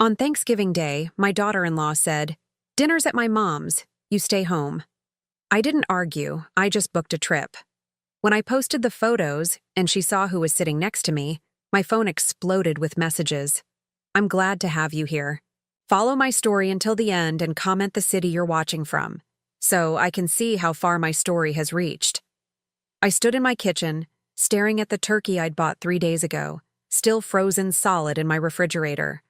On Thanksgiving Day, my daughter-in-law said, "Dinner's at my mom's. You stay home." I didn't argue, I just booked a trip. When I posted the photos and she saw who was sitting next to me, my phone exploded with messages. "I'm glad to have you here. Follow my story until the end and comment the city you're watching from, so I can see how far my story has reached." I stood in my kitchen, staring at the turkey I'd bought 3 days ago, still frozen solid in my refrigerator.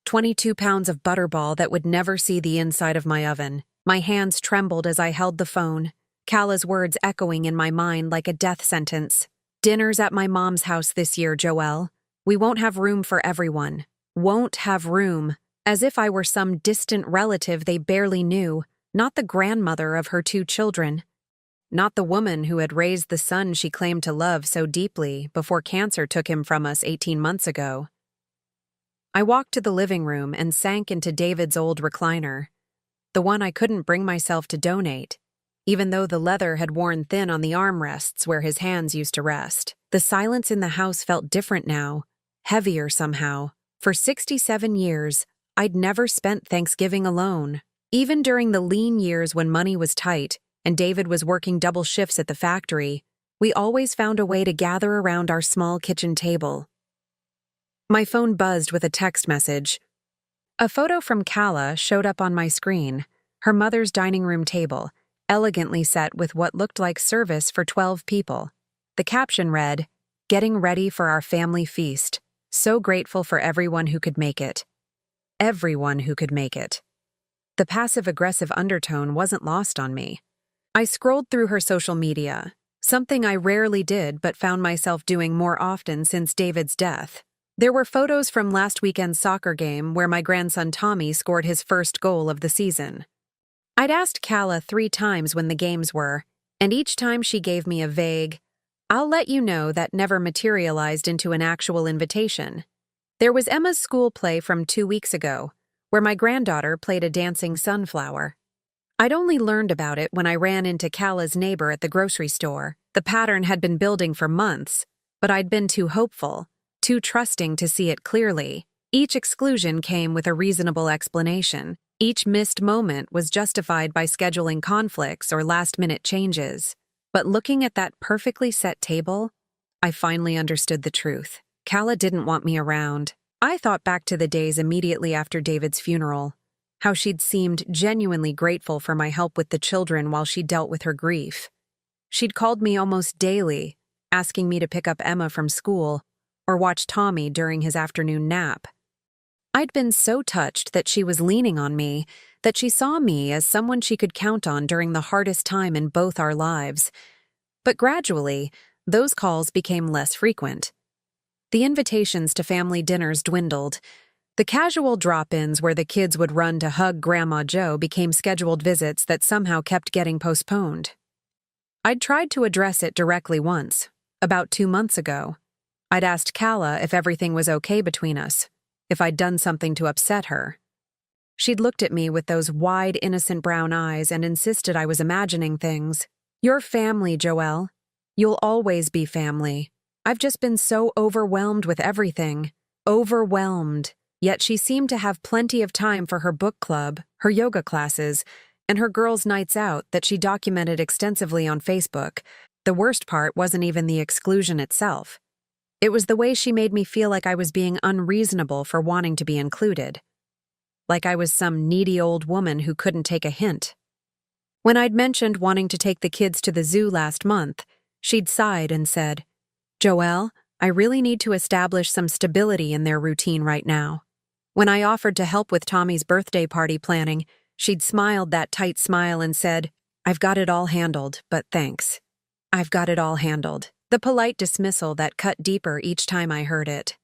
22 pounds of butterball that would never see the inside of my oven. My hands trembled as I held the phone, Kala's words echoing in my mind like a death sentence. "Dinner's at my mom's house this year, Joelle. We won't have room for everyone. Won't have room." As if I were some distant relative they barely knew, not the grandmother of her 2 children. Not the woman who had raised the son she claimed to love so deeply before cancer took him from us 18 months ago. I walked to the living room and sank into David's old recliner, the one I couldn't bring myself to donate, even though the leather had worn thin on the armrests where his hands used to rest. The silence in the house felt different now, heavier somehow. For 67 years, I'd never spent Thanksgiving alone. Even during the lean years when money was tight and David was working double shifts at the factory, we always found a way to gather around our small kitchen table. My phone buzzed with a text message. A photo from Kala showed up on my screen, her mother's dining room table, elegantly set with what looked like service for 12 people. The caption read, "Getting ready for our family feast. So grateful for everyone who could make it." Everyone who could make it. The passive-aggressive undertone wasn't lost on me. I scrolled through her social media, something I rarely did but found myself doing more often since David's death. There were photos from last weekend's soccer game where my grandson Tommy scored his first goal of the season. I'd asked Kala 3 times when the games were, and each time she gave me a vague, "I'll let you know," that never materialized into an actual invitation. There was Emma's school play from 2 weeks ago, where my granddaughter played a dancing sunflower. I'd only learned about it when I ran into Kala's neighbor at the grocery store. The pattern had been building for months, but I'd been too hopeful, too trusting to see it clearly. Each exclusion came with a reasonable explanation. Each missed moment was justified by scheduling conflicts or last-minute changes. But looking at that perfectly set table, I finally understood the truth. Kala didn't want me around. I thought back to the days immediately after David's funeral, how she'd seemed genuinely grateful for my help with the children while she dealt with her grief. She'd called me almost daily, asking me to pick up Emma from school or watch Tommy during his afternoon nap. I'd been so touched that she was leaning on me, that she saw me as someone she could count on during the hardest time in both our lives. But gradually, those calls became less frequent. The invitations to family dinners dwindled. The casual drop-ins where the kids would run to hug Grandma Joe became scheduled visits that somehow kept getting postponed. I'd tried to address it directly once, about 2 months ago. I'd asked Kala if everything was okay between us, if I'd done something to upset her. She'd looked at me with those wide, innocent brown eyes and insisted I was imagining things. "You're family, Joelle. You'll always be family. I've just been so overwhelmed with everything." Overwhelmed. Yet she seemed to have plenty of time for her book club, her yoga classes, and her girls' nights out that she documented extensively on Facebook. The worst part wasn't even the exclusion itself. It was the way she made me feel like I was being unreasonable for wanting to be included. Like I was some needy old woman who couldn't take a hint. When I'd mentioned wanting to take the kids to the zoo last month, she'd sighed and said, "Joelle, I really need to establish some stability in their routine right now." When I offered to help with Tommy's birthday party planning, she'd smiled that tight smile and said, "I've got it all handled, but thanks. I've got it all handled." The polite dismissal that cut deeper each time I heard it.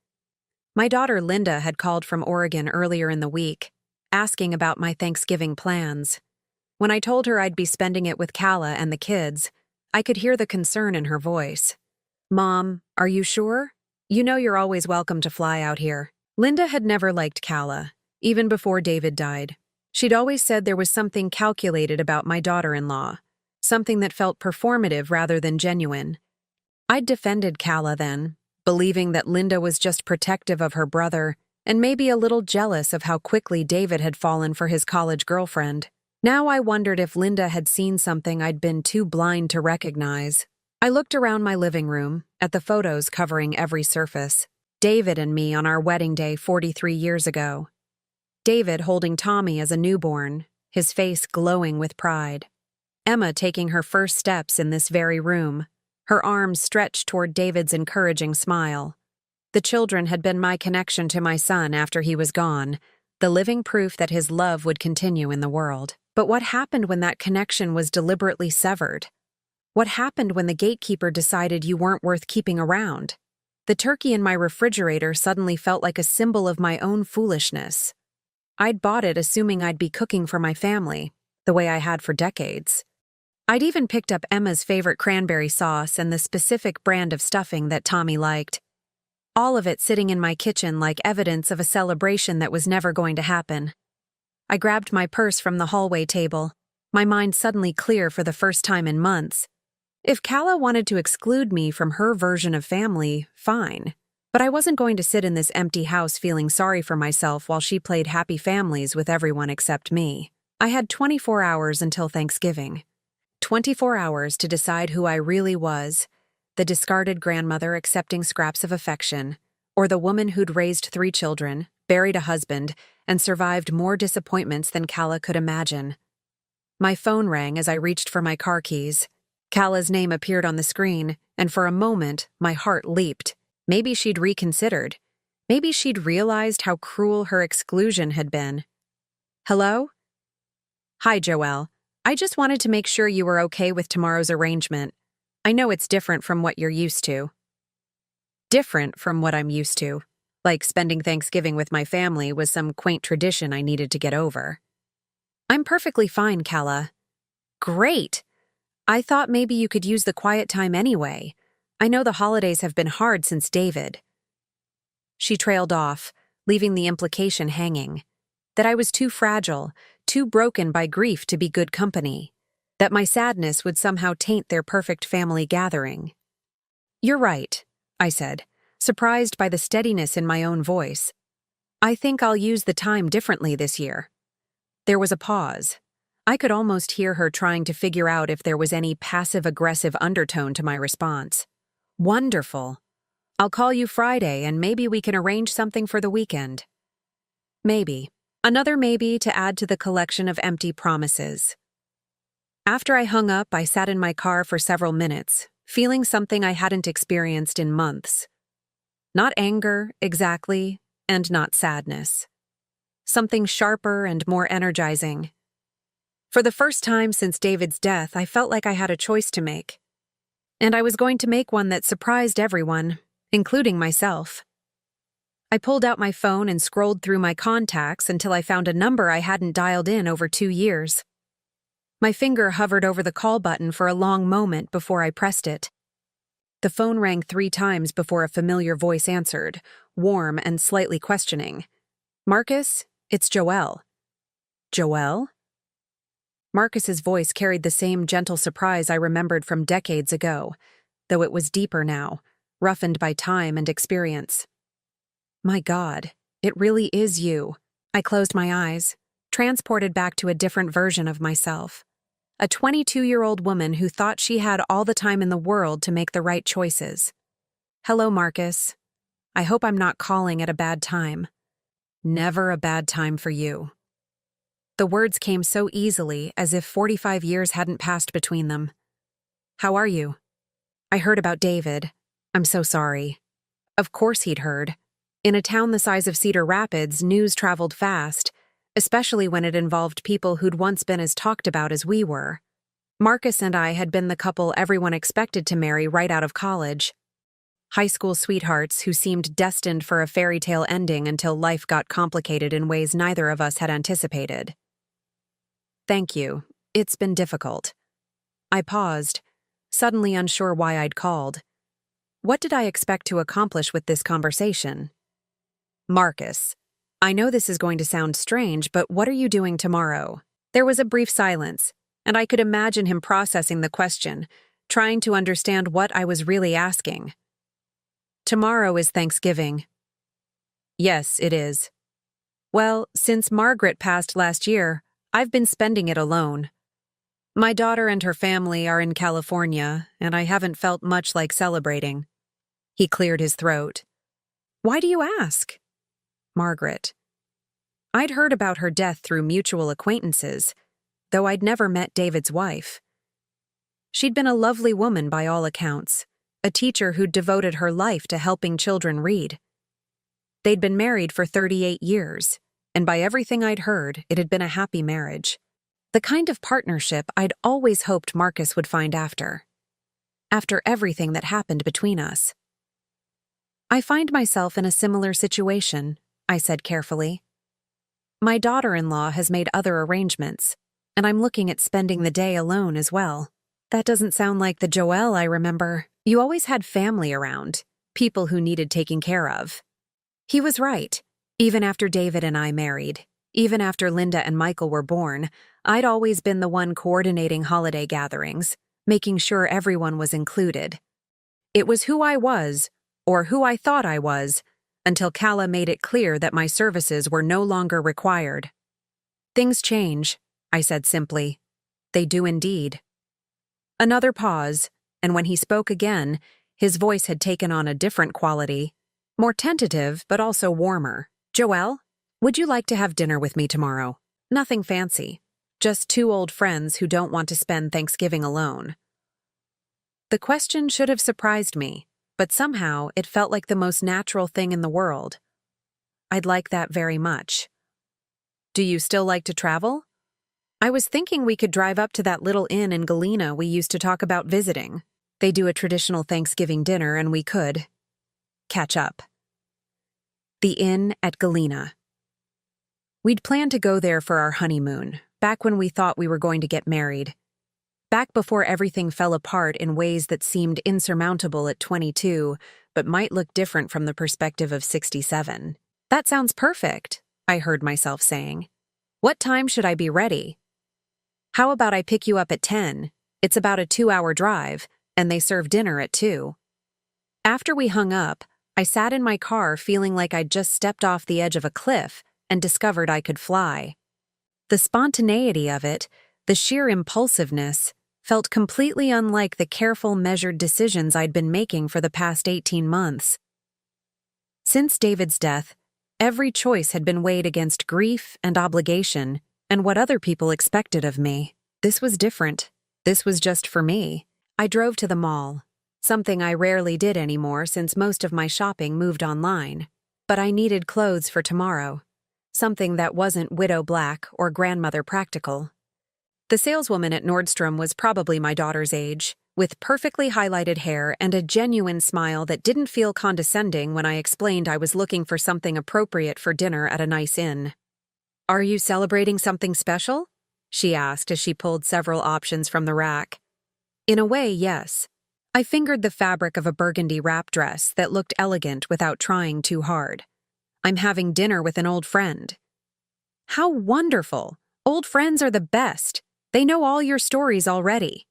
My daughter Linda had called from Oregon earlier in the week, asking about my Thanksgiving plans. When I told her I'd be spending it with Kala and the kids, I could hear the concern in her voice. "Mom, are you sure? You know you're always welcome to fly out here." Linda had never liked Kala, even before David died. She'd always said there was something calculated about my daughter-in-law, something that felt performative rather than genuine. I'd defended Kala then, believing that Linda was just protective of her brother, and maybe a little jealous of how quickly David had fallen for his college girlfriend. Now I wondered if Linda had seen something I'd been too blind to recognize. I looked around my living room, at the photos covering every surface. David and me on our wedding day 43 years ago. David holding Tommy as a newborn, his face glowing with pride. Emma taking her first steps in this very room, her arms stretched toward David's encouraging smile. The children had been my connection to my son after he was gone, the living proof that his love would continue in the world. But what happened when that connection was deliberately severed? What happened when the gatekeeper decided you weren't worth keeping around? The turkey in my refrigerator suddenly felt like a symbol of my own foolishness. I'd bought it assuming I'd be cooking for my family, the way I had for decades. I'd even picked up Emma's favorite cranberry sauce and the specific brand of stuffing that Tommy liked. All of it sitting in my kitchen like evidence of a celebration that was never going to happen. I grabbed my purse from the hallway table, my mind suddenly clear for the first time in months. If Calla wanted to exclude me from her version of family, fine. But I wasn't going to sit in this empty house feeling sorry for myself while she played happy families with everyone except me. I had 24 hours until Thanksgiving. 24 hours to decide who I really was, the discarded grandmother accepting scraps of affection, or the woman who'd raised 3 children, buried a husband, and survived more disappointments than Calla could imagine. My phone rang as I reached for my car keys. Calla's name appeared on the screen, and for a moment, my heart leaped. Maybe she'd reconsidered. Maybe she'd realized how cruel her exclusion had been. Hello? Hi, Joelle. I just wanted to make sure you were okay with tomorrow's arrangement. I know it's different from what you're used to. Different from what I'm used to. Like spending Thanksgiving with my family was some quaint tradition I needed to get over. I'm perfectly fine, Calla. Great! I thought maybe you could use the quiet time anyway. I know the holidays have been hard since David. She trailed off, leaving the implication hanging. That I was too fragile, too broken by grief to be good company. That my sadness would somehow taint their perfect family gathering. You're right, I said, surprised by the steadiness in my own voice. I think I'll use the time differently this year. There was a pause. I could almost hear her trying to figure out if there was any passive-aggressive undertone to my response. Wonderful. I'll call you Friday and maybe we can arrange something for the weekend. Maybe. Another maybe to add to the collection of empty promises. After I hung up, I sat in my car for several minutes, feeling something I hadn't experienced in months. Not anger, exactly, and not sadness. Something sharper and more energizing. For the first time since David's death, I felt like I had a choice to make. And I was going to make one that surprised everyone, including myself. I pulled out my phone and scrolled through my contacts until I found a number I hadn't dialed in over 2 years. My finger hovered over the call button for a long moment before I pressed it. The phone rang 3 times before a familiar voice answered, warm and slightly questioning. Marcus, it's Joelle. Joelle? Marcus's voice carried the same gentle surprise I remembered from decades ago, though it was deeper now, roughened by time and experience. My God, it really is you. I closed my eyes, transported back to a different version of myself. A 22-year-old woman who thought she had all the time in the world to make the right choices. Hello, Marcus. I hope I'm not calling at a bad time. Never a bad time for you. The words came so easily, as if 45 years hadn't passed between them. How are you? I heard about David. I'm so sorry. Of course he'd heard. In a town the size of Cedar Rapids, news traveled fast, especially when it involved people who'd once been as talked about as we were. Marcus and I had been the couple everyone expected to marry right out of college. High school sweethearts who seemed destined for a fairy tale ending until life got complicated in ways neither of us had anticipated. Thank you. It's been difficult. I paused, suddenly unsure why I'd called. What did I expect to accomplish with this conversation? Marcus, I know this is going to sound strange, but what are you doing tomorrow? There was a brief silence, and I could imagine him processing the question, trying to understand what I was really asking. Tomorrow is Thanksgiving. Yes, it is. Well, since Margaret passed last year, I've been spending it alone. My daughter and her family are in California, and I haven't felt much like celebrating. He cleared his throat. Why do you ask? Margaret. I'd heard about her death through mutual acquaintances, though I'd never met David's wife. She'd been a lovely woman by all accounts, a teacher who'd devoted her life to helping children read. They'd been married for 38 years, and by everything I'd heard, it had been a happy marriage. The kind of partnership I'd always hoped Marcus would find after everything that happened between us. I find myself in a similar situation, I said carefully. My daughter-in-law has made other arrangements, and I'm looking at spending the day alone as well. That doesn't sound like the Joelle I remember. You always had family around, people who needed taking care of. He was right. Even after David and I married, even after Linda and Michael were born, I'd always been the one coordinating holiday gatherings, making sure everyone was included. It was who I was, or who I thought I was, until Calla made it clear that my services were no longer required. Things change, I said simply. They do indeed. Another pause, and when he spoke again, his voice had taken on a different quality, more tentative but also warmer. Joelle, would you like to have dinner with me tomorrow? Nothing fancy, just two old friends who don't want to spend Thanksgiving alone. The question should have surprised me, but somehow it felt like the most natural thing in the world. I'd like that very much. Do you still like to travel? I was thinking we could drive up to that little inn in Galena we used to talk about visiting. They do a traditional Thanksgiving dinner and we could catch up. The inn at Galena. We'd planned to go there for our honeymoon, back when we thought we were going to get married. Back before everything fell apart in ways that seemed insurmountable at 22, but might look different from the perspective of 67. That sounds perfect, I heard myself saying. What time should I be ready? How about I pick you up at 10? It's about a 2-hour drive, and they serve dinner at 2. After we hung up, I sat in my car feeling like I'd just stepped off the edge of a cliff and discovered I could fly. The spontaneity of it, the sheer impulsiveness, felt completely unlike the careful, measured decisions I'd been making for the past 18 months. Since David's death, every choice had been weighed against grief and obligation and what other people expected of me. This was different. This was just for me. I drove to the mall, something I rarely did anymore since most of my shopping moved online. But I needed clothes for tomorrow, something that wasn't widow black or grandmother practical. The saleswoman at Nordstrom was probably my daughter's age, with perfectly highlighted hair and a genuine smile that didn't feel condescending when I explained I was looking for something appropriate for dinner at a nice inn. Are you celebrating something special? She asked as she pulled several options from the rack. In a way, yes. I fingered the fabric of a burgundy wrap dress that looked elegant without trying too hard. I'm having dinner with an old friend. How wonderful! Old friends are the best. They know all your stories already.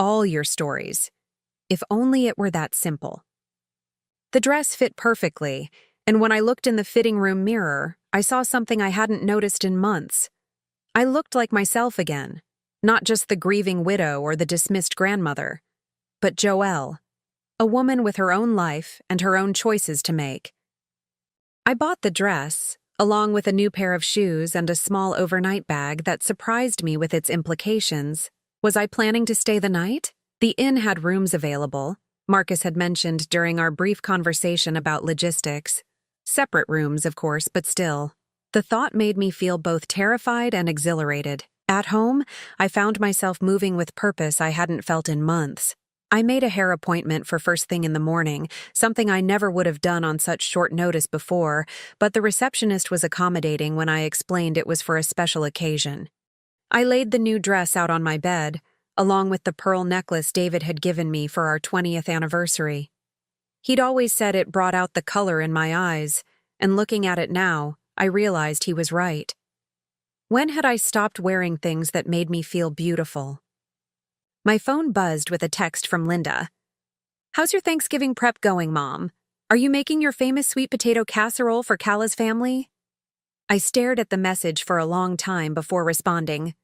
All your stories. If only it were that simple. The dress fit perfectly, and when I looked in the fitting room mirror, I saw something I hadn't noticed in months. I looked like myself again, not just the grieving widow or the dismissed grandmother, but Joelle, a woman with her own life and her own choices to make. I bought the dress, along with a new pair of shoes and a small overnight bag that surprised me with its implications. Was I planning to stay the night? The inn had rooms available, Marcus had mentioned during our brief conversation about logistics. Separate rooms, of course, but still. The thought made me feel both terrified and exhilarated. At home, I found myself moving with purpose I hadn't felt in months. I made a hair appointment for first thing in the morning, something I never would have done on such short notice before, but the receptionist was accommodating when I explained it was for a special occasion. I laid the new dress out on my bed, along with the pearl necklace David had given me for our 20th anniversary. He'd always said it brought out the color in my eyes, and looking at it now, I realized he was right. When had I stopped wearing things that made me feel beautiful? My phone buzzed with a text from Linda. "How's your Thanksgiving prep going, Mom? Are you making your famous sweet potato casserole for Kala's family? I stared at the message for a long time before responding.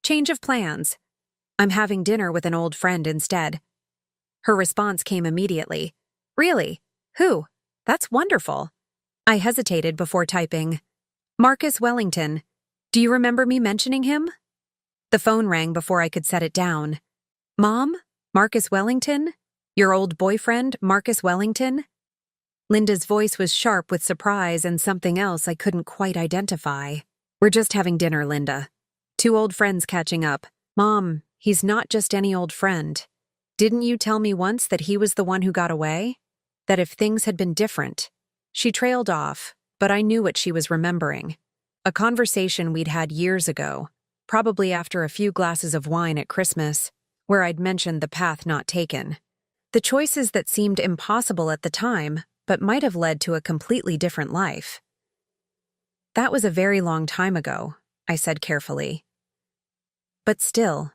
Change of plans. I'm having dinner with an old friend instead. Her response came immediately. Really? Who? That's wonderful. I hesitated before typing. Marcus Wellington. Do you remember me mentioning him? The phone rang before I could set it down. Mom? Marcus Wellington? Your old boyfriend, Marcus Wellington? Linda's voice was sharp with surprise and something else I couldn't quite identify. We're just having dinner, Linda. Two old friends catching up. Mom, he's not just any old friend. Didn't you tell me once that he was the one who got away? That if things had been different? She trailed off, but I knew what she was remembering. A conversation we'd had years ago, probably after a few glasses of wine at Christmas, where I'd mentioned the path not taken. The choices that seemed impossible at the time, but might have led to a completely different life. That was a very long time ago, I said carefully. But still.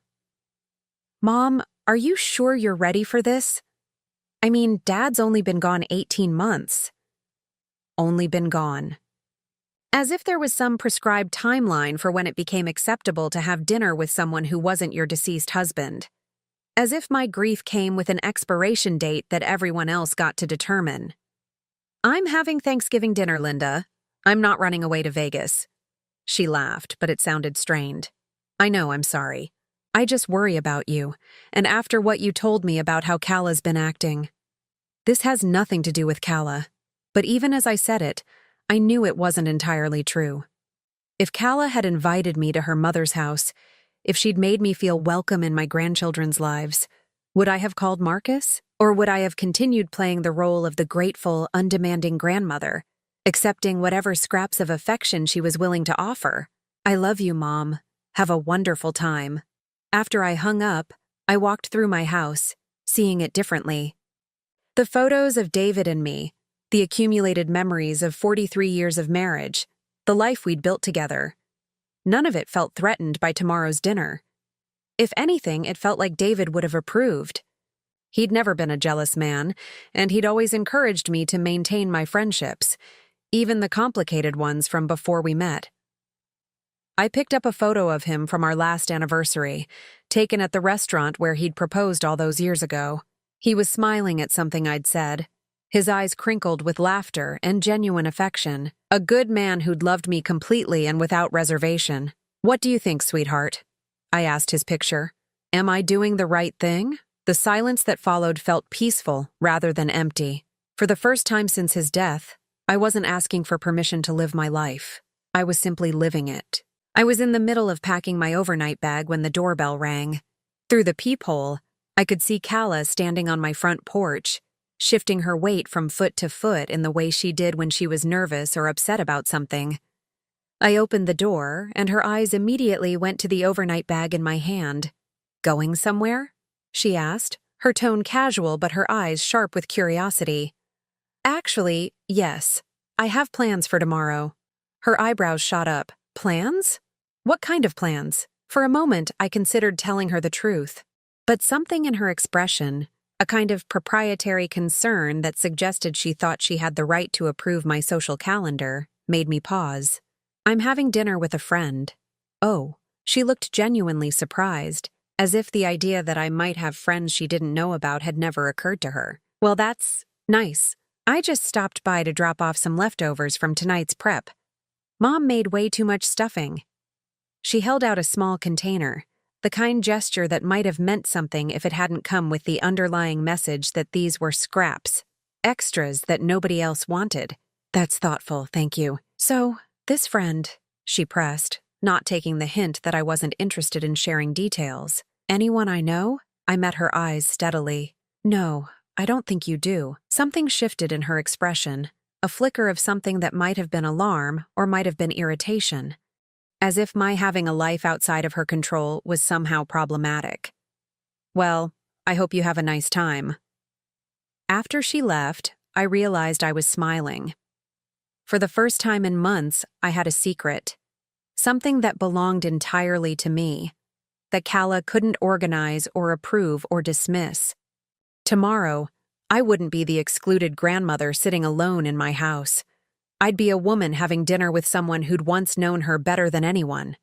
Mom, are you sure you're ready for this? I mean, Dad's only been gone 18 months. Only been gone. As if there was some prescribed timeline for when it became acceptable to have dinner with someone who wasn't your deceased husband. As if my grief came with an expiration date that everyone else got to determine. I'm having Thanksgiving dinner, Linda. I'm not running away to Vegas. She laughed, but it sounded strained. I know, I'm sorry. I just worry about you, and after what you told me about how Kala's been acting. This has nothing to do with Kala, but even as I said it, I knew it wasn't entirely true. If Kala had invited me to her mother's house, if she'd made me feel welcome in my grandchildren's lives, would I have called Marcus? Or would I have continued playing the role of the grateful, undemanding grandmother, accepting whatever scraps of affection she was willing to offer? I love you, Mom. Have a wonderful time. After I hung up, I walked through my house, seeing it differently. The photos of David and me, the accumulated memories of 43 years of marriage, the life we'd built together. None of it felt threatened by tomorrow's dinner. If anything, it felt like David would have approved. He'd never been a jealous man, and he'd always encouraged me to maintain my friendships, even the complicated ones from before we met. I picked up a photo of him from our last anniversary, taken at the restaurant where he'd proposed all those years ago. He was smiling at something I'd said, his eyes crinkled with laughter and genuine affection, a good man who'd loved me completely and without reservation. What do you think, sweetheart? I asked his picture. Am I doing the right thing? The silence that followed felt peaceful rather than empty. For the first time since his death, I wasn't asking for permission to live my life. I was simply living it. I was in the middle of packing my overnight bag when the doorbell rang. Through the peephole, I could see Kala standing on my front porch, shifting her weight from foot to foot in the way she did when she was nervous or upset about something. I opened the door, and her eyes immediately went to the overnight bag in my hand. Going somewhere? She asked, her tone casual but her eyes sharp with curiosity. Actually, yes. I have plans for tomorrow. Her eyebrows shot up. Plans? What kind of plans? For a moment, I considered telling her the truth. But something in her expression, a kind of proprietary concern that suggested she thought she had the right to approve my social calendar, made me pause. I'm having dinner with a friend. Oh, she looked genuinely surprised, as if the idea that I might have friends she didn't know about had never occurred to her. Well, that's nice. I just stopped by to drop off some leftovers from tonight's prep. Mom made way too much stuffing. She held out a small container, the kind gesture that might have meant something if it hadn't come with the underlying message that these were scraps, extras that nobody else wanted. That's thoughtful, thank you. So, this friend, she pressed, not taking the hint that I wasn't interested in sharing details. Anyone I know? I met her eyes steadily. No, I don't think you do. Something shifted in her expression, a flicker of something that might have been alarm or might have been irritation. As if my having a life outside of her control was somehow problematic. Well, I hope you have a nice time. After she left, I realized I was smiling. For the first time in months, I had a secret. Something that belonged entirely to me, that Kala couldn't organize or approve or dismiss. Tomorrow, I wouldn't be the excluded grandmother sitting alone in my house. I'd be a woman having dinner with someone who'd once known her better than anyone.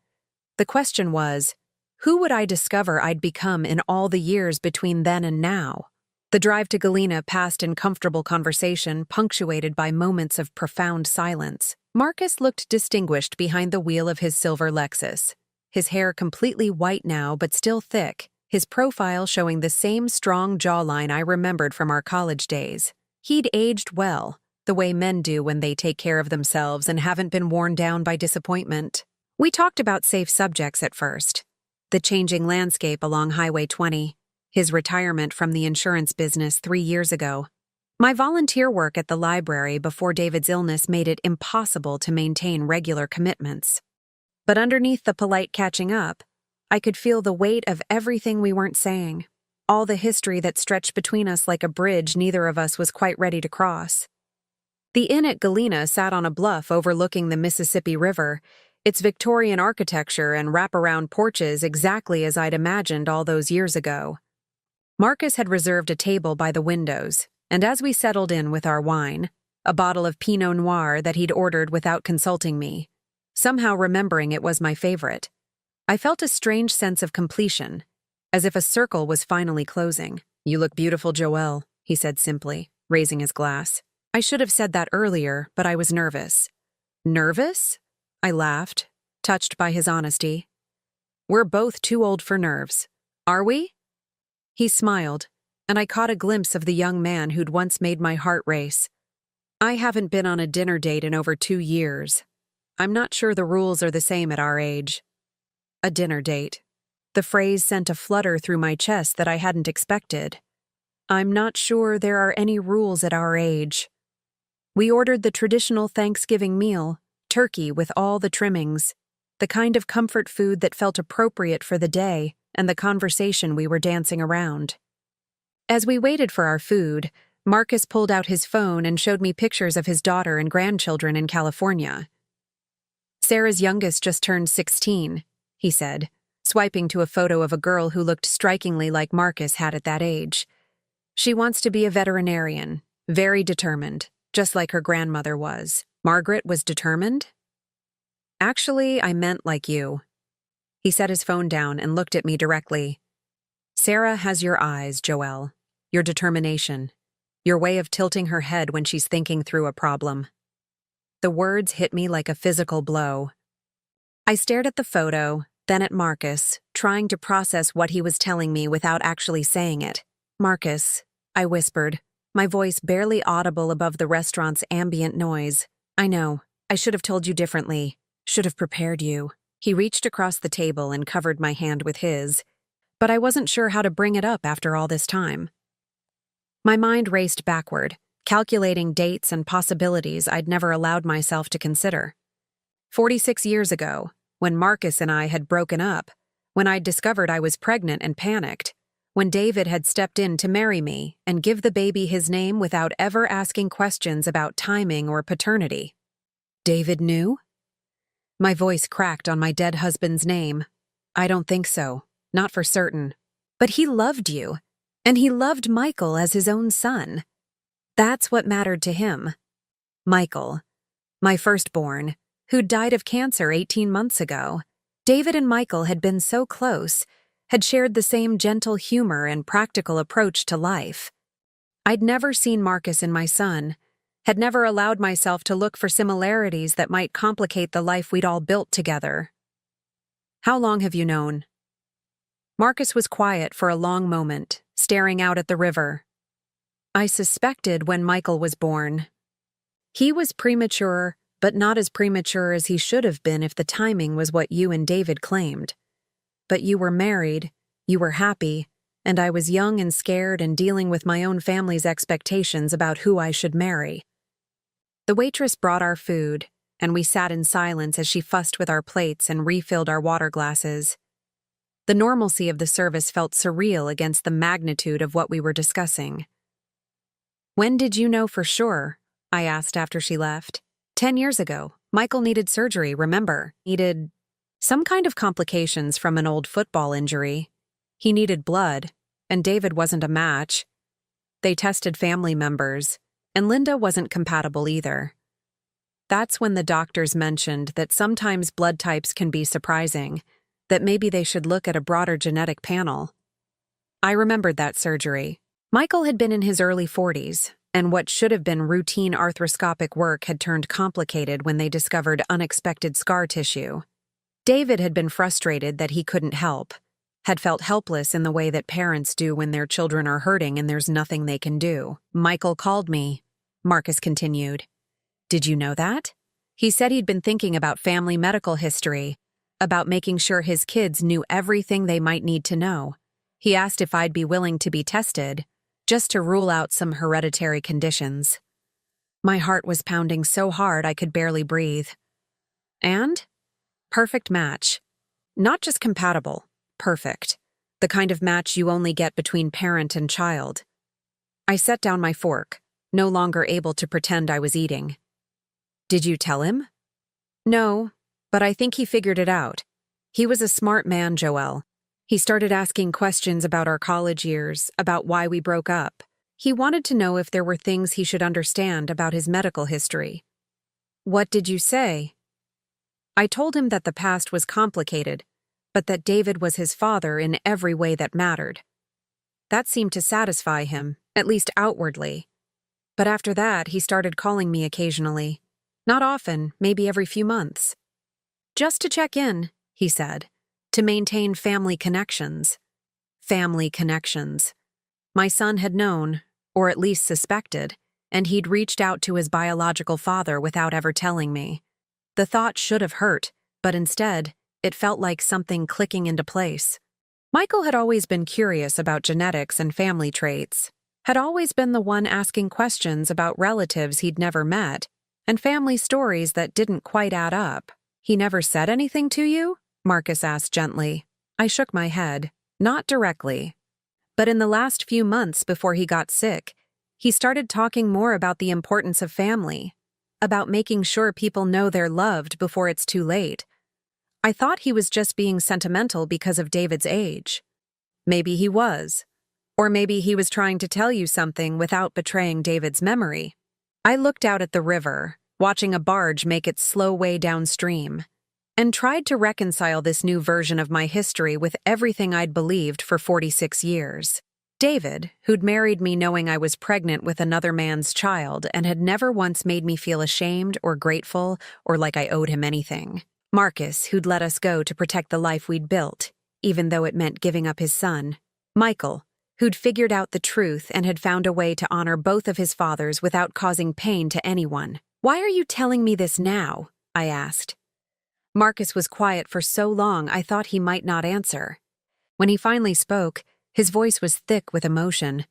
The question was, who would I discover I'd become in all the years between then and now? The drive to Galena passed in comfortable conversation, punctuated by moments of profound silence. Marcus looked distinguished behind the wheel of his silver Lexus. His hair completely white now, but still thick, his profile showing the same strong jawline I remembered from our college days. He'd aged well, the way men do when they take care of themselves and haven't been worn down by disappointment. We talked about safe subjects at first. The changing landscape along Highway 20, his retirement from the insurance business 3 years ago. My volunteer work at the library before David's illness made it impossible to maintain regular commitments. But underneath the polite catching up, I could feel the weight of everything we weren't saying, all the history that stretched between us like a bridge neither of us was quite ready to cross. The inn at Galena sat on a bluff overlooking the Mississippi River, its Victorian architecture and wraparound porches exactly as I'd imagined all those years ago. Marcus had reserved a table by the windows, and as we settled in with our wine, a bottle of Pinot Noir that he'd ordered without consulting me, somehow remembering it was my favorite, I felt a strange sense of completion, as if a circle was finally closing. "You look beautiful, Joelle," he said simply, raising his glass. I should have said that earlier, but I was nervous. Nervous? I laughed, touched by his honesty. We're both too old for nerves. Are we? He smiled, and I caught a glimpse of the young man who'd once made my heart race. I haven't been on a dinner date in over 2 years. I'm not sure the rules are the same at our age. A dinner date. The phrase sent a flutter through my chest that I hadn't expected. I'm not sure there are any rules at our age. We ordered the traditional Thanksgiving meal, turkey with all the trimmings, the kind of comfort food that felt appropriate for the day and the conversation we were dancing around. As we waited for our food, Marcus pulled out his phone and showed me pictures of his daughter and grandchildren in California. Sarah's youngest just turned 16, he said, swiping to a photo of a girl who looked strikingly like Marcus had at that age. She wants to be a veterinarian, very determined, just like her grandmother was. Margaret was determined? Actually, I meant like you. He set his phone down and looked at me directly. Sarah has your eyes, Joelle, your determination, your way of tilting her head when she's thinking through a problem. The words hit me like a physical blow. I stared at the photo, then at Marcus, trying to process what he was telling me without actually saying it. Marcus, I whispered, my voice barely audible above the restaurant's ambient noise. I know, I should have told you differently, should have prepared you. He reached across the table and covered my hand with his, but I wasn't sure how to bring it up after all this time. My mind raced backward, calculating dates and possibilities I'd never allowed myself to consider. 46 years ago, when Marcus and I had broken up, when I'd discovered I was pregnant and panicked, when David had stepped in to marry me and give the baby his name without ever asking questions about timing or paternity. David knew? My voice cracked on my dead husband's name. I don't think so, not for certain. But he loved you, and he loved Michael as his own son. That's what mattered to him. Michael, my firstborn, who died of cancer 18 months ago. David and Michael had been so close, had shared the same gentle humor and practical approach to life. I'd never seen Marcus in my son, had never allowed myself to look for similarities that might complicate the life we'd all built together. How long have you known? Marcus was quiet for a long moment, staring out at the river. I suspected when Michael was born. He was premature, but not as premature as he should have been if the timing was what you and David claimed. But you were married, you were happy, and I was young and scared and dealing with my own family's expectations about who I should marry. The waitress brought our food, and we sat in silence as she fussed with our plates and refilled our water glasses. The normalcy of the service felt surreal against the magnitude of what we were discussing. When did you know for sure? I asked after she left. 10 years ago, Michael needed surgery, remember? Needed some kind of complications from an old football injury. He needed blood, and David wasn't a match. They tested family members, and Linda wasn't compatible either. That's when the doctors mentioned that sometimes blood types can be surprising, that maybe they should look at a broader genetic panel. I remembered that surgery. Michael had been in his early 40s, and what should have been routine arthroscopic work had turned complicated when they discovered unexpected scar tissue. David had been frustrated that he couldn't help, had felt helpless in the way that parents do when their children are hurting and there's nothing they can do. Michael called me, Marcus continued. Did you know that? He said he'd been thinking about family medical history, about making sure his kids knew everything they might need to know. He asked if I'd be willing to be tested, just to rule out some hereditary conditions. My heart was pounding so hard I could barely breathe. And? Perfect match. Not just compatible, perfect. The kind of match you only get between parent and child. I set down my fork, no longer able to pretend I was eating. Did you tell him? No, but I think he figured it out. He was a smart man, Joelle. He started asking questions about our college years, about why we broke up. He wanted to know if there were things he should understand about his medical history. What did you say? I told him that the past was complicated, but that David was his father in every way that mattered. That seemed to satisfy him, at least outwardly. But after that, he started calling me occasionally. Not often, maybe every few months. Just to check in, he said. To maintain family connections. Family connections. My son had known, or at least suspected, and he'd reached out to his biological father without ever telling me. The thought should have hurt, but instead, it felt like something clicking into place. Michael had always been curious about genetics and family traits, had always been the one asking questions about relatives he'd never met, and family stories that didn't quite add up. He never said anything to you? Marcus asked gently. I shook my head. Not directly. But in the last few months before he got sick, he started talking more about the importance of family, about making sure people know they're loved before it's too late. I thought he was just being sentimental because of David's age. Maybe he was. Or maybe he was trying to tell you something without betraying David's memory. I looked out at the river, watching a barge make its slow way downstream, and tried to reconcile this new version of my history with everything I'd believed for 46 years. David, who'd married me knowing I was pregnant with another man's child and had never once made me feel ashamed or grateful or like I owed him anything. Marcus, who'd let us go to protect the life we'd built, even though it meant giving up his son. Michael, who'd figured out the truth and had found a way to honor both of his fathers without causing pain to anyone. Why are you telling me this now? I asked. Marcus was quiet for so long I thought he might not answer. When he finally spoke, his voice was thick with emotion.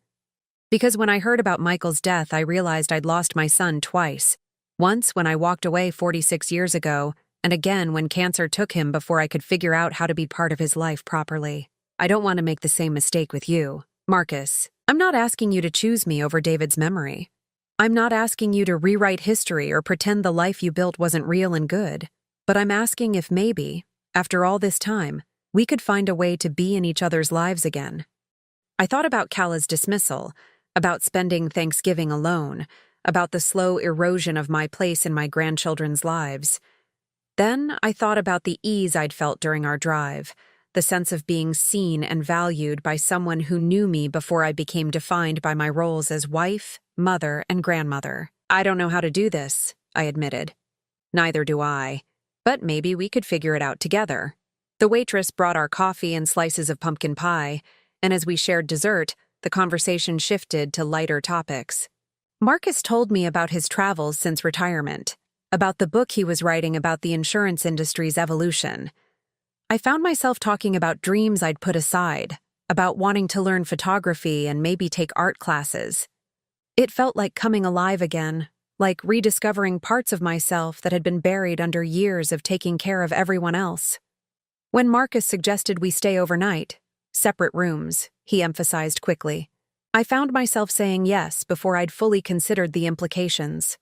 Because when I heard about Michael's death, I realized I'd lost my son twice. Once when I walked away 46 years ago, and again when cancer took him before I could figure out how to be part of his life properly. I don't want to make the same mistake with you. Marcus, I'm not asking you to choose me over David's memory. I'm not asking you to rewrite history or pretend the life you built wasn't real and good. But I'm asking if maybe, after all this time, we could find a way to be in each other's lives again. I thought about Kala's dismissal, about spending Thanksgiving alone, about the slow erosion of my place in my grandchildren's lives. Then I thought about the ease I'd felt during our drive, the sense of being seen and valued by someone who knew me before I became defined by my roles as wife, mother, and grandmother. I don't know how to do this, I admitted. Neither do I. But maybe we could figure it out together. The waitress brought our coffee and slices of pumpkin pie, and as we shared dessert, the conversation shifted to lighter topics. Marcus told me about his travels since retirement, about the book he was writing about the insurance industry's evolution. I found myself talking about dreams I'd put aside, about wanting to learn photography and maybe take art classes. It felt like coming alive again, like rediscovering parts of myself that had been buried under years of taking care of everyone else. When Marcus suggested we stay overnight, separate rooms, he emphasized quickly, I found myself saying yes before I'd fully considered the implications.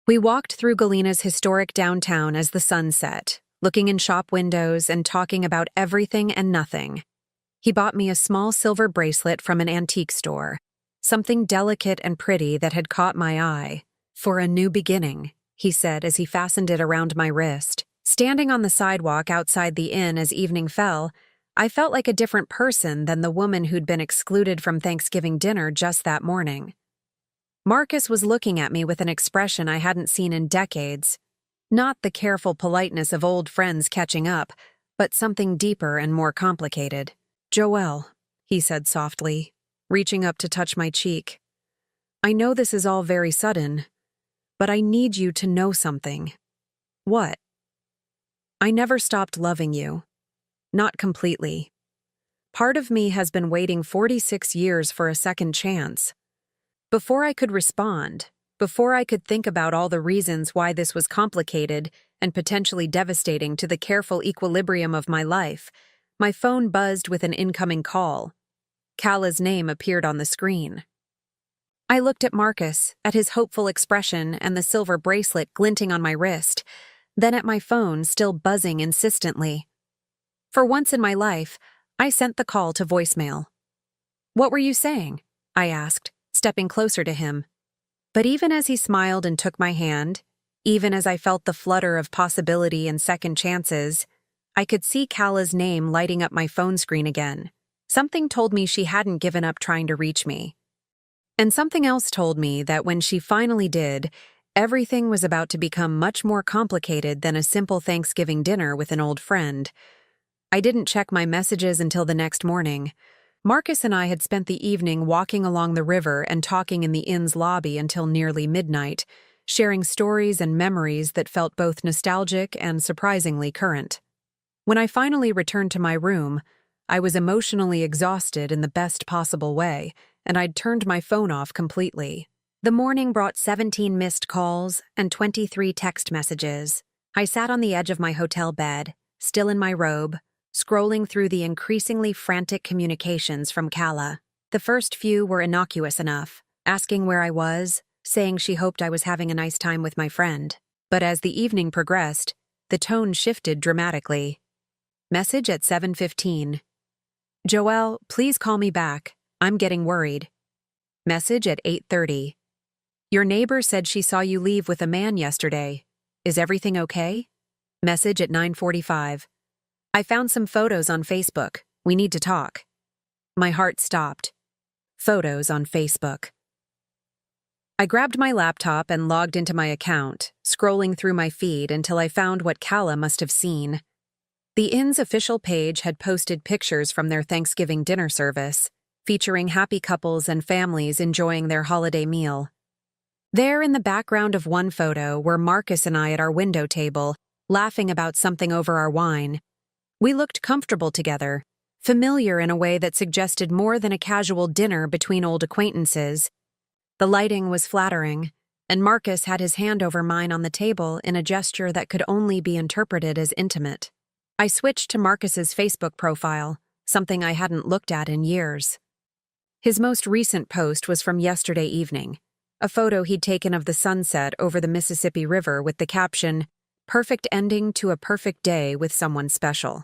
We walked through Galena's historic downtown as the sun set, looking in shop windows and talking about everything and nothing. He bought me a small silver bracelet from an antique store, something delicate and pretty that had caught my eye. "For a new beginning," he said as he fastened it around my wrist. Standing on the sidewalk outside the inn as evening fell, I felt like a different person than the woman who'd been excluded from Thanksgiving dinner just that morning. Marcus was looking at me with an expression I hadn't seen in decades. Not the careful politeness of old friends catching up, but something deeper and more complicated. "Joelle," he said softly, reaching up to touch my cheek. "I know this is all very sudden, but I need you to know something." "What?" "I never stopped loving you. Not completely. Part of me has been waiting 46 years for a second chance." Before I could respond, before I could think about all the reasons why this was complicated and potentially devastating to the careful equilibrium of my life, my phone buzzed with an incoming call. Kala's name appeared on the screen. I looked at Marcus, at his hopeful expression and the silver bracelet glinting on my wrist, then at my phone still buzzing insistently. For once in my life, I sent the call to voicemail. "What were you saying?" I asked, stepping closer to him. But even as he smiled and took my hand, even as I felt the flutter of possibility and second chances, I could see Kala's name lighting up my phone screen again. Something told me she hadn't given up trying to reach me. And something else told me that when she finally did, everything was about to become much more complicated than a simple Thanksgiving dinner with an old friend. I didn't check my messages until the next morning. Marcus and I had spent the evening walking along the river and talking in the inn's lobby until nearly midnight, sharing stories and memories that felt both nostalgic and surprisingly current. When I finally returned to my room, I was emotionally exhausted in the best possible way, and I'd turned my phone off completely. The morning brought 17 missed calls and 23 text messages. I sat on the edge of my hotel bed, still in my robe, scrolling through the increasingly frantic communications from Kala. The first few were innocuous enough, asking where I was, saying she hoped I was having a nice time with my friend. But as the evening progressed, the tone shifted dramatically. Message at 7:15. "Joelle, please call me back. I'm getting worried." Message at 8:30. "Your neighbor said she saw you leave with a man yesterday. Is everything okay?" Message at 9:45. "I found some photos on Facebook. We need to talk." My heart stopped. Photos on Facebook. I grabbed my laptop and logged into my account, scrolling through my feed until I found what Kala must have seen. The inn's official page had posted pictures from their Thanksgiving dinner service, featuring happy couples and families enjoying their holiday meal. There in the background of one photo were Marcus and I at our window table, laughing about something over our wine. We looked comfortable together, familiar in a way that suggested more than a casual dinner between old acquaintances. The lighting was flattering, and Marcus had his hand over mine on the table in a gesture that could only be interpreted as intimate. I switched to Marcus's Facebook profile, something I hadn't looked at in years. His most recent post was from yesterday evening, a photo he'd taken of the sunset over the Mississippi River with the caption, "Perfect ending to a perfect day with someone special."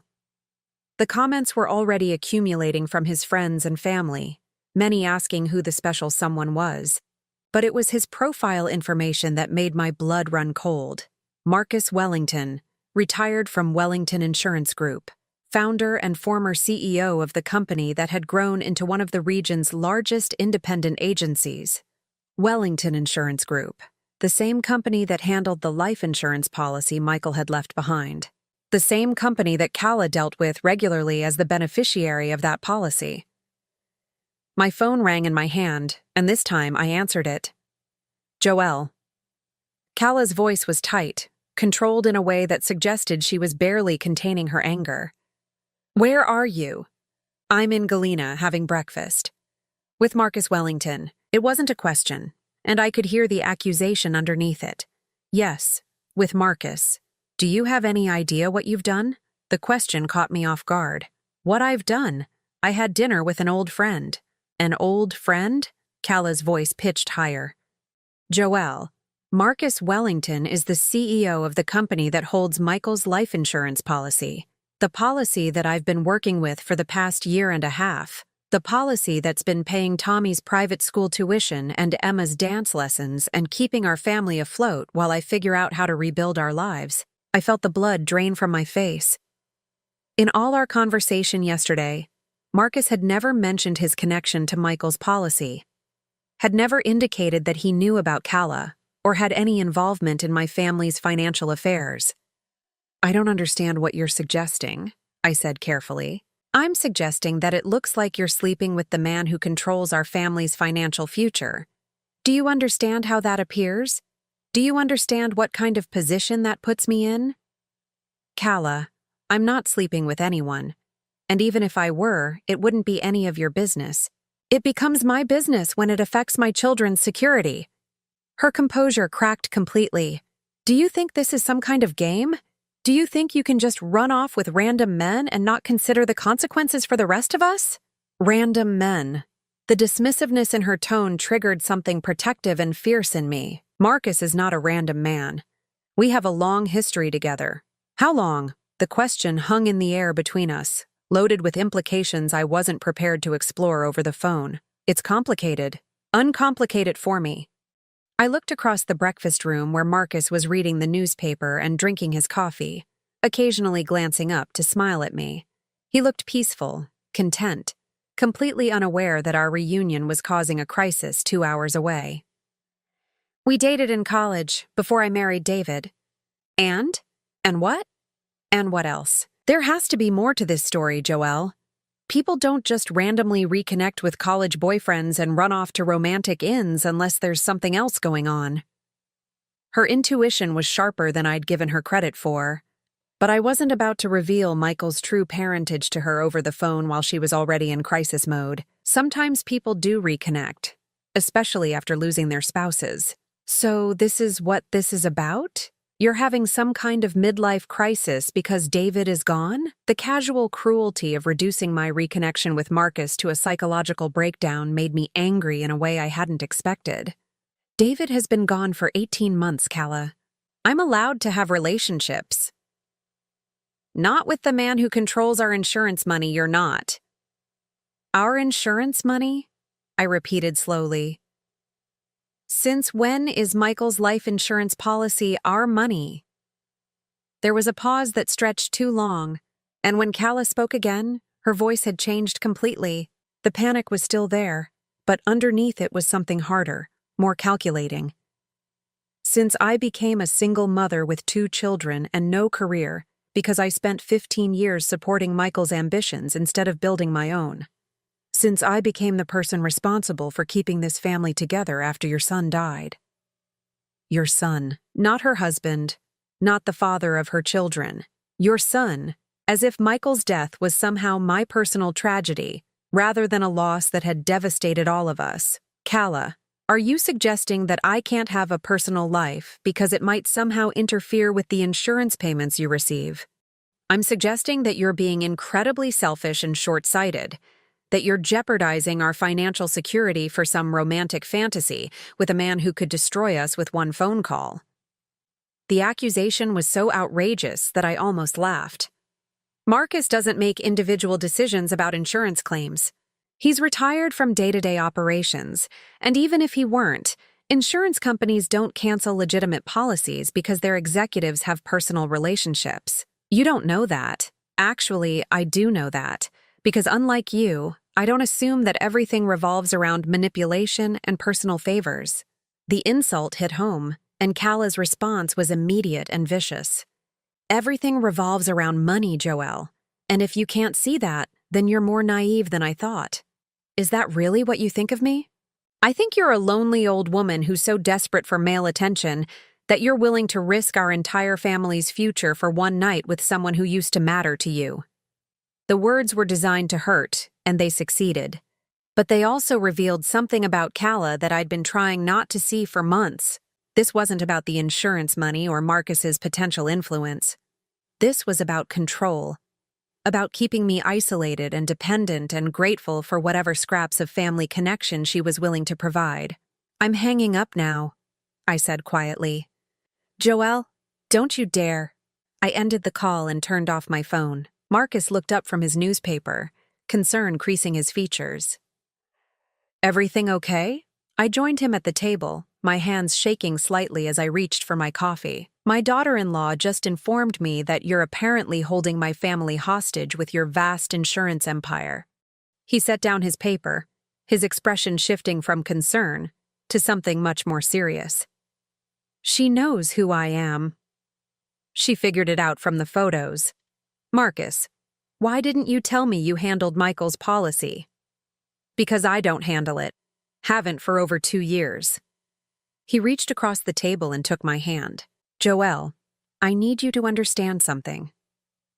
The comments were already accumulating from his friends and family, many asking who the special someone was. But it was his profile information that made my blood run cold. Marcus Wellington, retired from Wellington Insurance Group, founder and former CEO of the company that had grown into one of the region's largest independent agencies. Wellington Insurance Group, the same company that handled the life insurance policy Michael had left behind. The same company that Kala dealt with regularly as the beneficiary of that policy. My phone rang in my hand, and this time I answered it. "Joelle." Kala's voice was tight, controlled in a way that suggested she was barely containing her anger. "Where are you?" "I'm in Galena having breakfast." With Marcus Wellington. It wasn't a question, and I could hear the accusation underneath it. "Yes, with Marcus. Do you have any idea what you've done?" The question caught me off guard. What I've done? I had dinner with an old friend. An old friend? Kala's voice pitched higher. "Joelle, Marcus Wellington is the CEO of the company that holds Michael's life insurance policy. The policy that I've been working with for the past year and a half. The policy that's been paying Tommy's private school tuition and Emma's dance lessons and keeping our family afloat while I figure out how to rebuild our lives. I felt the blood drain from my face. In all our conversation yesterday, Marcus had never mentioned his connection to Michael's policy, had never indicated that he knew about Calla or had any involvement in my family's financial affairs. "I don't understand what you're suggesting," I said carefully. "I'm suggesting that it looks like you're sleeping with the man who controls our family's financial future. Do you understand how that appears? Do you understand what kind of position that puts me in?" "Calla, I'm not sleeping with anyone. And even if I were, it wouldn't be any of your business. It becomes my business when it affects my children's security." Her composure cracked completely. "Do you think this is some kind of game? Do you think you can just run off with random men and not consider the consequences for the rest of us?" Random men. The dismissiveness in her tone triggered something protective and fierce in me. Marcus is not a random man. We have a long history together. How long? The question hung in the air between us, loaded with implications I wasn't prepared to explore over the phone. "It's complicated. Uncomplicate it for me." I looked across the breakfast room where Marcus was reading the newspaper and drinking his coffee, occasionally glancing up to smile at me. He looked peaceful, content, completely unaware that our reunion was causing a crisis 2 hours away. "We dated in college, before I married David." "And? And what?" "And what else? There has to be more to this story, Joelle. People don't just randomly reconnect with college boyfriends and run off to romantic inns unless there's something else going on." Her intuition was sharper than I'd given her credit for, but I wasn't about to reveal Michael's true parentage to her over the phone while she was already in crisis mode. Sometimes people do reconnect, especially after losing their spouses. "So this is what this is about? You're having some kind of midlife crisis because David is gone?" The casual cruelty of reducing my reconnection with Marcus to a psychological breakdown made me angry in a way I hadn't expected. "David has been gone for 18 months, Calla. I'm allowed to have relationships." "Not with the man who controls our insurance money, you're not." "Our insurance money?" I repeated slowly. "Since when is Michael's life insurance policy our money?" There was a pause that stretched too long, and when Calla spoke again, her voice had changed completely. The panic was still there, but underneath it was something harder, more calculating. "Since I became a single mother with 2 children and no career, because I spent 15 years supporting Michael's ambitions instead of building my own. Since I became the person responsible for keeping this family together after your son died." Your son, not her husband, not the father of her children. Your son, as if Michael's death was somehow my personal tragedy, rather than a loss that had devastated all of us. "Calla, are you suggesting that I can't have a personal life because it might somehow interfere with the insurance payments you receive?" "I'm suggesting that you're being incredibly selfish and short-sighted, that you're jeopardizing our financial security for some romantic fantasy with a man who could destroy us with one phone call." The accusation was so outrageous that I almost laughed. "Marcus doesn't make individual decisions about insurance claims. He's retired from day-to-day operations, and even if he weren't, insurance companies don't cancel legitimate policies because their executives have personal relationships. You don't know that. Actually, I do know that. Because unlike you, I don't assume that everything revolves around manipulation and personal favors." The insult hit home, and Calla's response was immediate and vicious. "Everything revolves around money, Joelle. And if you can't see that, then you're more naive than I thought. Is that really what you think of me? I think you're a lonely old woman who's so desperate for male attention that you're willing to risk our entire family's future for one night with someone who used to matter to you." The words were designed to hurt, and they succeeded. But they also revealed something about Calla that I'd been trying not to see for months. This wasn't about the insurance money or Marcus's potential influence. This was about control, about keeping me isolated and dependent and grateful for whatever scraps of family connection she was willing to provide. "I'm hanging up now," I said quietly. "Joelle, don't you dare." I ended the call and turned off my phone. Marcus looked up from his newspaper, concern creasing his features. "Everything okay?" I joined him at the table, my hands shaking slightly as I reached for my coffee. "My daughter-in-law just informed me that you're apparently holding my family hostage with your vast insurance empire." He set down his paper, his expression shifting from concern to something much more serious. "She knows who I am. She figured it out from the photos. Marcus, why didn't you tell me you handled Michael's policy?" "Because I don't handle it. Haven't for over 2 years." He reached across the table and took my hand. "Joelle, I need you to understand something.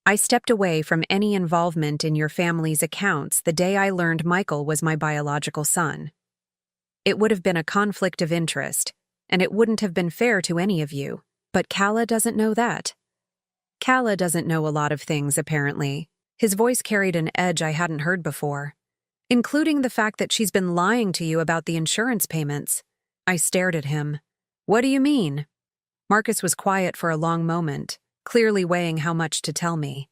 I stepped away from any involvement in your family's accounts the day I learned Michael was my biological son. It would have been a conflict of interest, and it wouldn't have been fair to any of you, but Kala doesn't know that. Kala doesn't know a lot of things, apparently." His voice carried an edge I hadn't heard before, including the fact that she's been lying to you about the insurance payments. I stared at him. "What do you mean?" Marcus was quiet for a long moment, clearly weighing how much to tell me.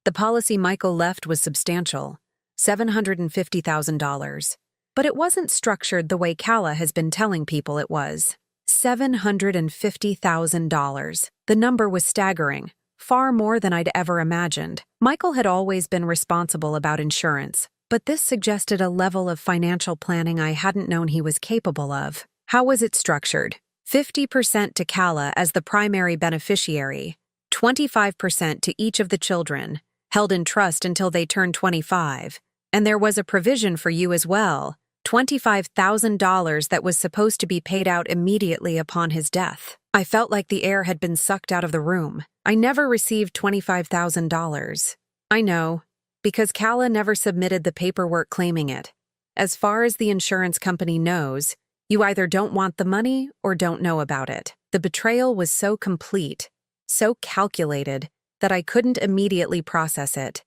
"The policy Michael left was substantial, $750,000. But it wasn't structured the way Kala has been telling people it was. $750,000. The number was staggering, far more than I'd ever imagined. Michael had always been responsible about insurance, but this suggested a level of financial planning I hadn't known he was capable of. How was it structured? 50% to Kala as the primary beneficiary, 25% to each of the children, held in trust until they turned 25, and there was a provision for you as well, $25,000 that was supposed to be paid out immediately upon his death. I felt like the air had been sucked out of the room. I never received $25,000. I know, because Kala never submitted the paperwork claiming it. As far as the insurance company knows, you either don't want the money or don't know about it. The betrayal was so complete, so calculated, that I couldn't immediately process it.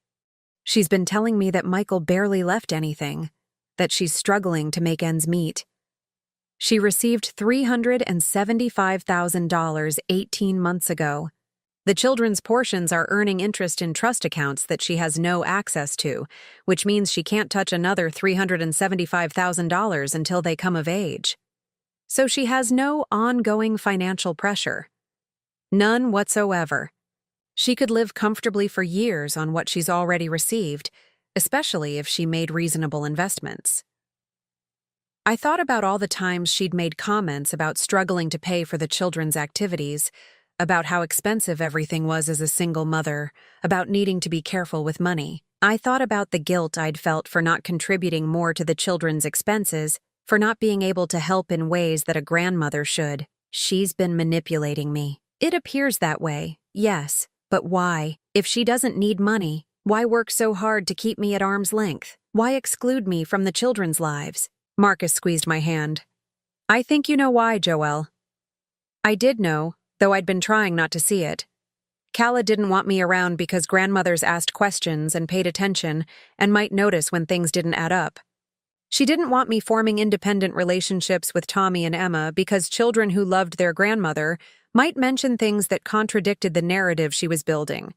She's been telling me that Michael barely left anything, that she's struggling to make ends meet. She received $375,000 18 months ago. The children's portions are earning interest in trust accounts that she has no access to, which means she can't touch another $375,000 until they come of age. So she has no ongoing financial pressure. None whatsoever. She could live comfortably for years on what she's already received, especially if she made reasonable investments. I thought about all the times she'd made comments about struggling to pay for the children's activities, about how expensive everything was as a single mother, about needing to be careful with money. I thought about the guilt I'd felt for not contributing more to the children's expenses, for not being able to help in ways that a grandmother should. She's been manipulating me. It appears that way, yes, but why? If she doesn't need money, why work so hard to keep me at arm's length? Why exclude me from the children's lives? Marcus squeezed my hand. "I think you know why, Joelle." I did know, though I'd been trying not to see it. Kala didn't want me around because grandmothers asked questions and paid attention and might notice when things didn't add up. She didn't want me forming independent relationships with Tommy and Emma because children who loved their grandmother might mention things that contradicted the narrative she was building.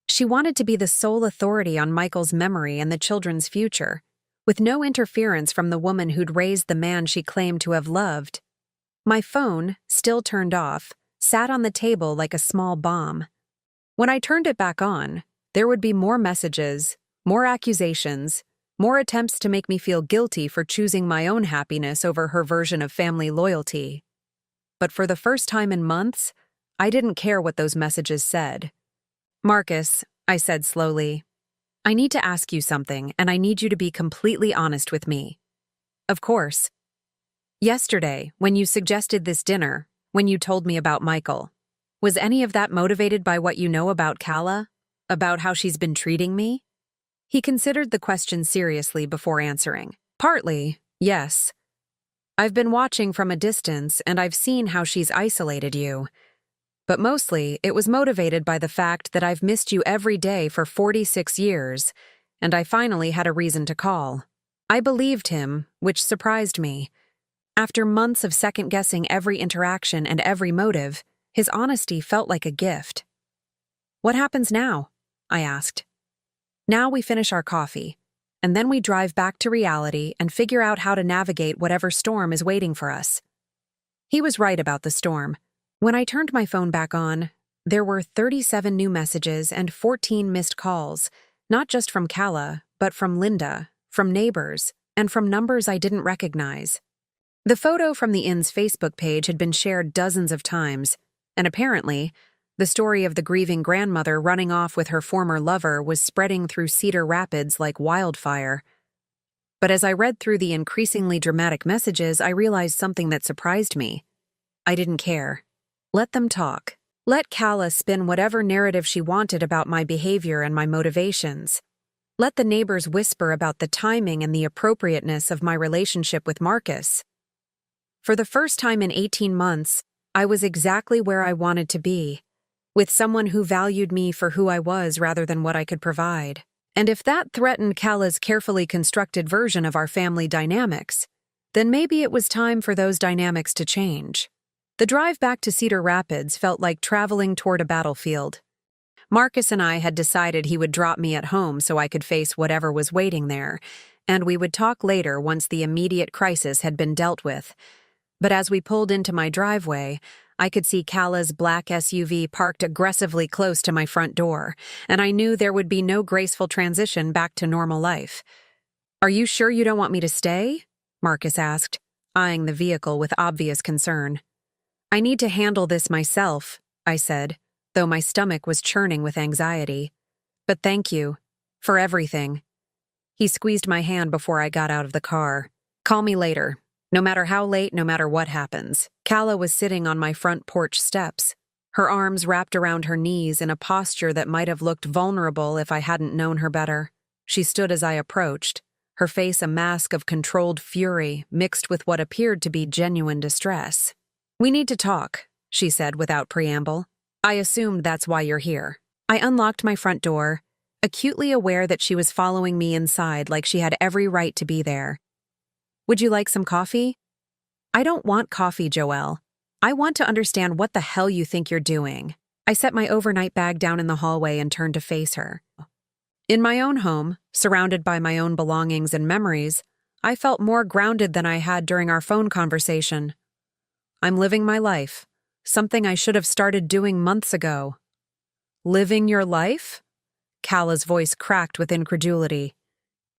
She wanted to be the sole authority on Michael's memory and the children's future, with no interference from the woman who'd raised the man she claimed to have loved. My phone, still turned off, sat on the table like a small bomb. When I turned it back on, there would be more messages, more accusations, more attempts to make me feel guilty for choosing my own happiness over her version of family loyalty. But for the first time in months, I didn't care what those messages said. "Marcus," I said slowly, "I need to ask you something, and I need you to be completely honest with me." "Of course." "Yesterday, when you suggested this dinner, when you told me about Michael, was any of that motivated by what you know about Kala? About how she's been treating me?" He considered the question seriously before answering. "Partly, yes. I've been watching from a distance and I've seen how she's isolated you. But mostly, it was motivated by the fact that I've missed you every day for 46 years, and I finally had a reason to call." I believed him, which surprised me. After months of second-guessing every interaction and every motive, his honesty felt like a gift. "What happens now?" I asked. Now we finish our coffee, and then we drive back to reality and figure out how to navigate whatever storm is waiting for us. He was right about the storm. When I turned my phone back on, there were 37 new messages and 14 missed calls, not just from Kala, but from Linda, from neighbors, and from numbers I didn't recognize. The photo from the inn's Facebook page had been shared dozens of times, and apparently, the story of the grieving grandmother running off with her former lover was spreading through Cedar Rapids like wildfire. But as I read through the increasingly dramatic messages, I realized something that surprised me. I didn't care. Let them talk. Let Kala spin whatever narrative she wanted about my behavior and my motivations. Let the neighbors whisper about the timing and the appropriateness of my relationship with Marcus. For the first time in 18 months, I was exactly where I wanted to be, with someone who valued me for who I was rather than what I could provide. And if that threatened Kala's carefully constructed version of our family dynamics, then maybe it was time for those dynamics to change. The drive back to Cedar Rapids felt like traveling toward a battlefield. Marcus and I had decided he would drop me at home so I could face whatever was waiting there, and we would talk later once the immediate crisis had been dealt with. But as we pulled into my driveway, I could see Kala's black SUV parked aggressively close to my front door, and I knew there would be no graceful transition back to normal life. "Are you sure you don't want me to stay?" Marcus asked, eyeing the vehicle with obvious concern. "I need to handle this myself," I said, though my stomach was churning with anxiety. "But thank you. For everything." He squeezed my hand before I got out of the car. "Call me later. No matter how late, no matter what happens." Kala was sitting on my front porch steps, her arms wrapped around her knees in a posture that might have looked vulnerable if I hadn't known her better. She stood as I approached, her face a mask of controlled fury mixed with what appeared to be genuine distress. "We need to talk," she said without preamble. "I assumed that's why you're here." I unlocked my front door, acutely aware that she was following me inside like she had every right to be there. "Would you like some coffee?" "I don't want coffee, Joelle. I want to understand what the hell you think you're doing." I set my overnight bag down in the hallway and turned to face her. In my own home, surrounded by my own belongings and memories, I felt more grounded than I had during our phone conversation. "I'm living my life, something I should have started doing months ago." "Living your life?" Kala's voice cracked with incredulity.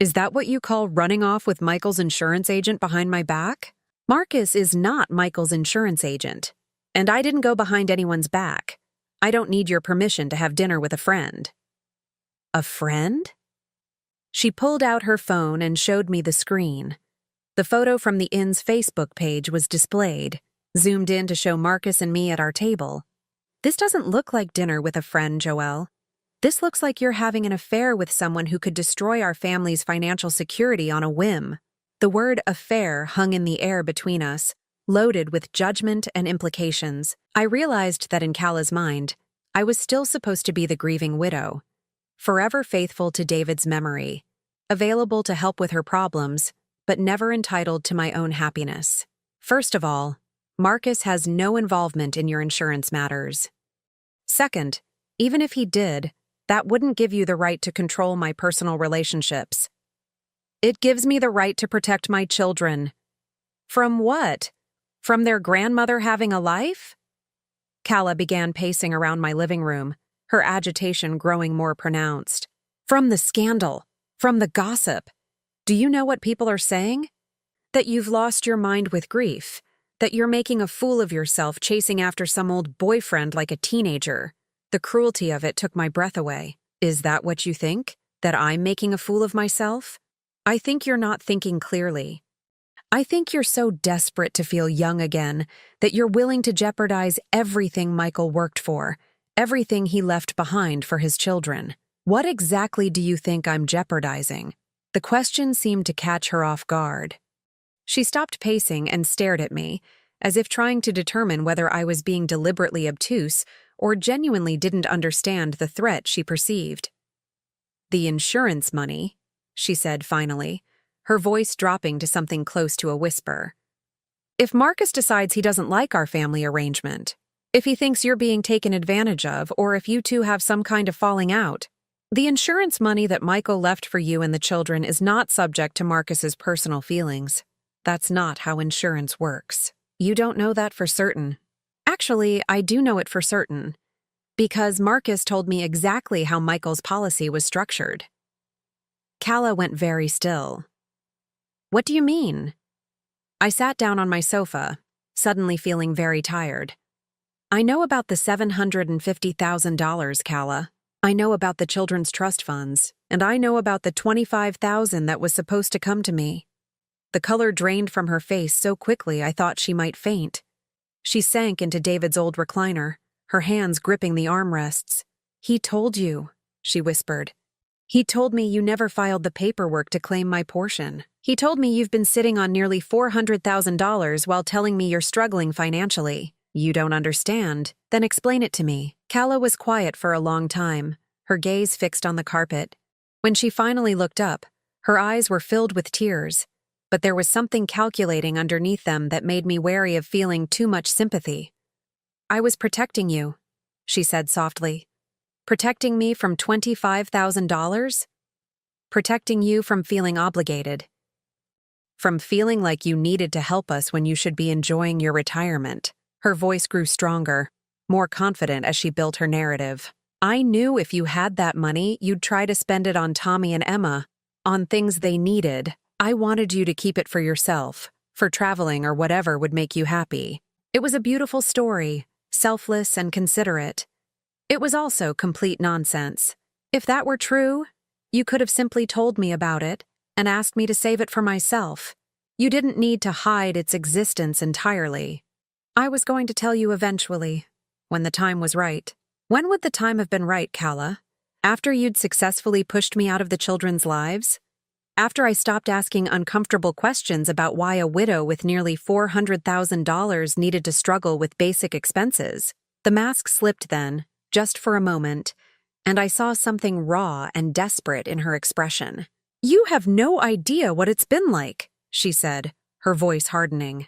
"Is that what you call running off with Michael's insurance agent behind my back?" "Marcus is not Michael's insurance agent, and I didn't go behind anyone's back. I don't need your permission to have dinner with a friend." "A friend?" She pulled out her phone and showed me the screen. The photo from the inn's Facebook page was displayed, zoomed in to show Marcus and me at our table. "This doesn't look like dinner with a friend, Joelle. This looks like you're having an affair with someone who could destroy our family's financial security on a whim." The word affair hung in the air between us, loaded with judgment and implications. I realized that in Kala's mind, I was still supposed to be the grieving widow, forever faithful to David's memory, available to help with her problems, but never entitled to my own happiness. First of all, Marcus has no involvement in your insurance matters. Second, even if he did, that wouldn't give you the right to control my personal relationships. It gives me the right to protect my children. From what? From their grandmother having a life? Kala began pacing around my living room, her agitation growing more pronounced. From the scandal, from the gossip. Do you know what people are saying? That you've lost your mind with grief, that you're making a fool of yourself chasing after some old boyfriend like a teenager. The cruelty of it took my breath away. Is that what you think? That I'm making a fool of myself? I think you're not thinking clearly. I think you're so desperate to feel young again that you're willing to jeopardize everything Michael worked for, everything he left behind for his children. What exactly do you think I'm jeopardizing? The question seemed to catch her off guard. She stopped pacing and stared at me, as if trying to determine whether I was being deliberately obtuse or genuinely didn't understand the threat she perceived. "The insurance money," she said finally, her voice dropping to something close to a whisper. "If Marcus decides he doesn't like our family arrangement, if he thinks you're being taken advantage of, or if you two have some kind of falling out, The insurance money that Michael left for you and the children is not subject to Marcus's personal feelings. That's not how insurance works. You don't know that for certain. Actually, I do know it for certain, because Marcus told me exactly how Michael's policy was structured. Calla went very still. What do you mean? I sat down on my sofa, suddenly feeling very tired. I know about the $750,000, Calla. I know about the children's trust funds, and I know about the $25,000 that was supposed to come to me. The color drained from her face so quickly I thought she might faint. She sank into David's old recliner, her hands gripping the armrests. He told you, she whispered. He told me you never filed the paperwork to claim my portion. He told me you've been sitting on nearly $400,000 while telling me you're struggling financially. You don't understand. Then explain it to me. Calla was quiet for a long time, her gaze fixed on the carpet. When she finally looked up, her eyes were filled with tears, but there was something calculating underneath them that made me wary of feeling too much sympathy. I was protecting you, she said softly. Protecting me from $25,000? Protecting you from feeling obligated. From feeling like you needed to help us when you should be enjoying your retirement. Her voice grew stronger, more confident as she built her narrative. I knew if you had that money, you'd try to spend it on Tommy and Emma, on things they needed. I wanted you to keep it for yourself, for traveling or whatever would make you happy. It was a beautiful story, selfless and considerate. It was also complete nonsense. If that were true, you could have simply told me about it and asked me to save it for myself. You didn't need to hide its existence entirely. I was going to tell you eventually, when the time was right. When would the time have been right, Calla? After you'd successfully pushed me out of the children's lives? After I stopped asking uncomfortable questions about why a widow with nearly $400,000 needed to struggle with basic expenses? The mask slipped then, just for a moment, and I saw something raw and desperate in her expression. You have no idea what it's been like, she said, her voice hardening.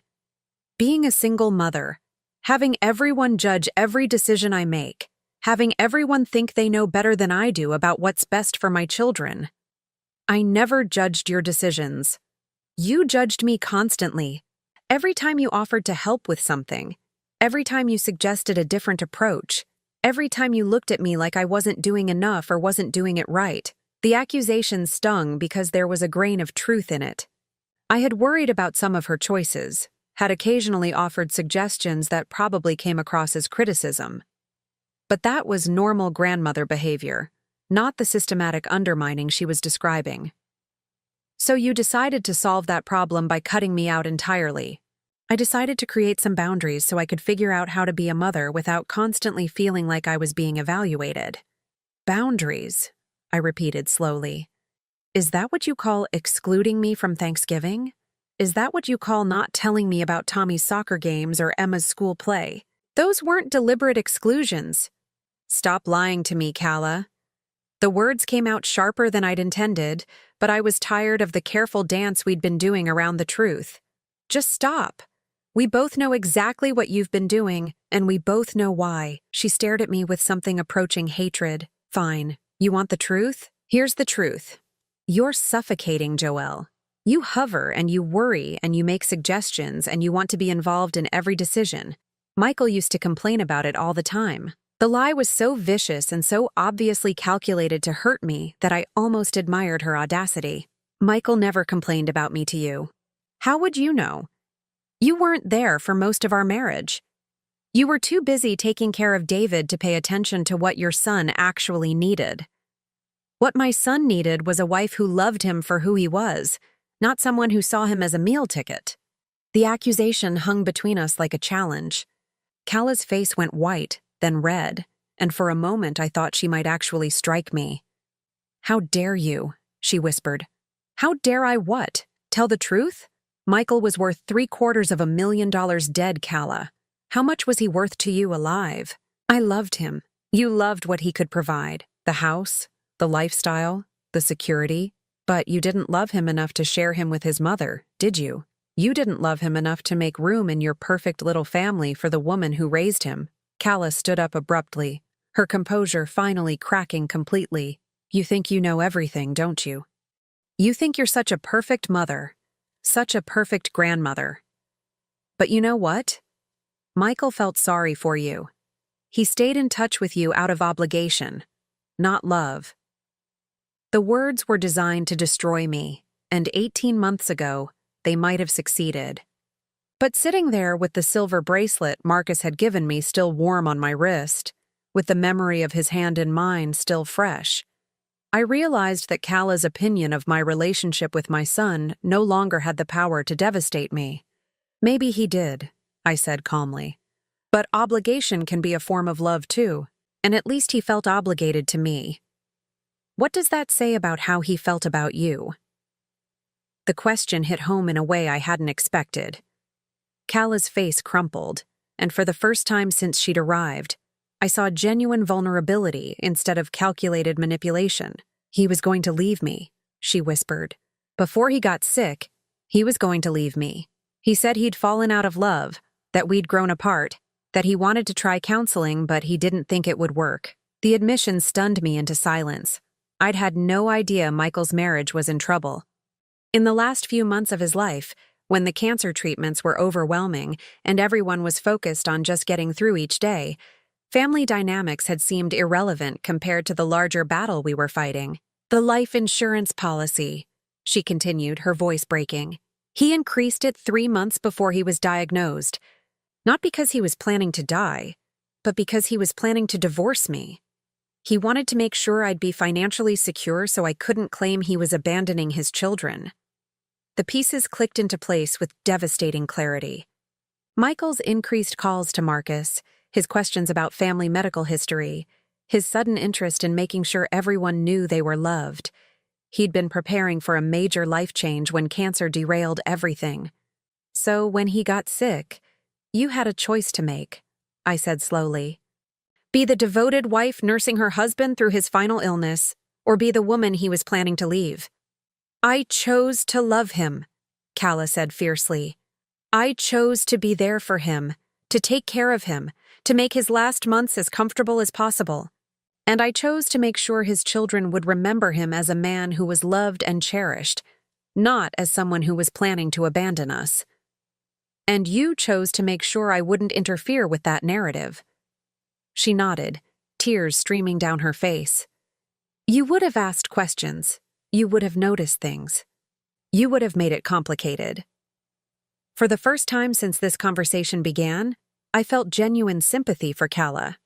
Being a single mother, having everyone judge every decision I make, having everyone think they know better than I do about what's best for my children. I never judged your decisions. You judged me constantly. Every time you offered to help with something, every time you suggested a different approach, every time you looked at me like I wasn't doing enough or wasn't doing it right. The accusation stung because there was a grain of truth in it. I had worried about some of her choices, had occasionally offered suggestions that probably came across as criticism. But that was normal grandmother behavior, not the systematic undermining she was describing. So you decided to solve that problem by cutting me out entirely. I decided to create some boundaries so I could figure out how to be a mother without constantly feeling like I was being evaluated. Boundaries, I repeated slowly. Is that what you call excluding me from Thanksgiving? Is that what you call not telling me about Tommy's soccer games or Emma's school play? Those weren't deliberate exclusions. Stop lying to me, Calla. The words came out sharper than I'd intended, but I was tired of the careful dance we'd been doing around the truth. Just stop. We both know exactly what you've been doing, and we both know why. She stared at me with something approaching hatred. Fine. You want the truth? Here's the truth. You're suffocating, Joelle. You hover and you worry and you make suggestions and you want to be involved in every decision. Michael used to complain about it all the time. The lie was so vicious and so obviously calculated to hurt me that I almost admired her audacity. Michael never complained about me to you. How would you know? You weren't there for most of our marriage. You were too busy taking care of David to pay attention to what your son actually needed. What my son needed was a wife who loved him for who he was, not someone who saw him as a meal ticket. The accusation hung between us like a challenge. Calla's face went white, then red, and for a moment I thought she might actually strike me. How dare you? She whispered. How dare I what? Tell the truth? Michael was worth $750,000 dead, Calla. How much was he worth to you alive? I loved him. You loved what he could provide. The house, the lifestyle, the security. But you didn't love him enough to share him with his mother, did you? You didn't love him enough to make room in your perfect little family for the woman who raised him. Calla stood up abruptly, her composure finally cracking completely. You think you know everything, don't you? You think you're such a perfect mother, such a perfect grandmother. But you know what? Michael felt sorry for you. He stayed in touch with you out of obligation, not love. The words were designed to destroy me, and 18 months ago, they might have succeeded. But sitting there with the silver bracelet Marcus had given me still warm on my wrist, with the memory of his hand in mine still fresh, I realized that Cala's opinion of my relationship with my son no longer had the power to devastate me. Maybe he did, I said calmly. But obligation can be a form of love too, and at least he felt obligated to me. What does that say about how he felt about you? The question hit home in a way I hadn't expected. Cala's face crumpled, and for the first time since she'd arrived, I saw genuine vulnerability instead of calculated manipulation. He was going to leave me, she whispered. Before he got sick, he was going to leave me. He said he'd fallen out of love, that we'd grown apart, that he wanted to try counseling but he didn't think it would work. The admission stunned me into silence. I'd had no idea Michael's marriage was in trouble. In the last few months of his life, when the cancer treatments were overwhelming and everyone was focused on just getting through each day, family dynamics had seemed irrelevant compared to the larger battle we were fighting. The life insurance policy, she continued, her voice breaking. He increased it 3 months before he was diagnosed, not because he was planning to die, but because he was planning to divorce me. He wanted to make sure I'd be financially secure so I couldn't claim he was abandoning his children. The pieces clicked into place with devastating clarity. Michael's increased calls to Marcus, his questions about family medical history, his sudden interest in making sure everyone knew they were loved. He'd been preparing for a major life change when cancer derailed everything. So when he got sick, you had a choice to make, I said slowly. Be the devoted wife nursing her husband through his final illness, or be the woman he was planning to leave. I chose to love him, Cala said fiercely. I chose to be there for him, to take care of him, to make his last months as comfortable as possible. And I chose to make sure his children would remember him as a man who was loved and cherished, not as someone who was planning to abandon us. And you chose to make sure I wouldn't interfere with that narrative. She nodded, tears streaming down her face. You would have asked questions. You would have noticed things. You would have made it complicated. For the first time since this conversation began, I felt genuine sympathy for Cala.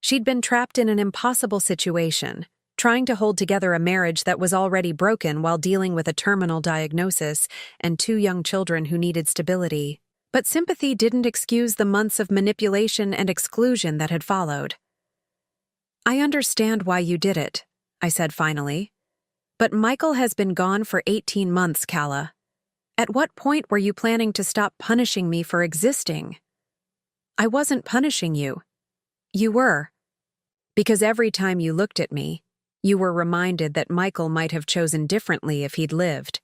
She'd been trapped in an impossible situation, trying to hold together a marriage that was already broken while dealing with a terminal diagnosis and 2 young children who needed stability. But sympathy didn't excuse the months of manipulation and exclusion that had followed. I understand why you did it, I said finally. But Michael has been gone for 18 months, Cala. At what point were you planning to stop punishing me for existing? I wasn't punishing you. You were. Because every time you looked at me, you were reminded that Michael might have chosen differently if he'd lived.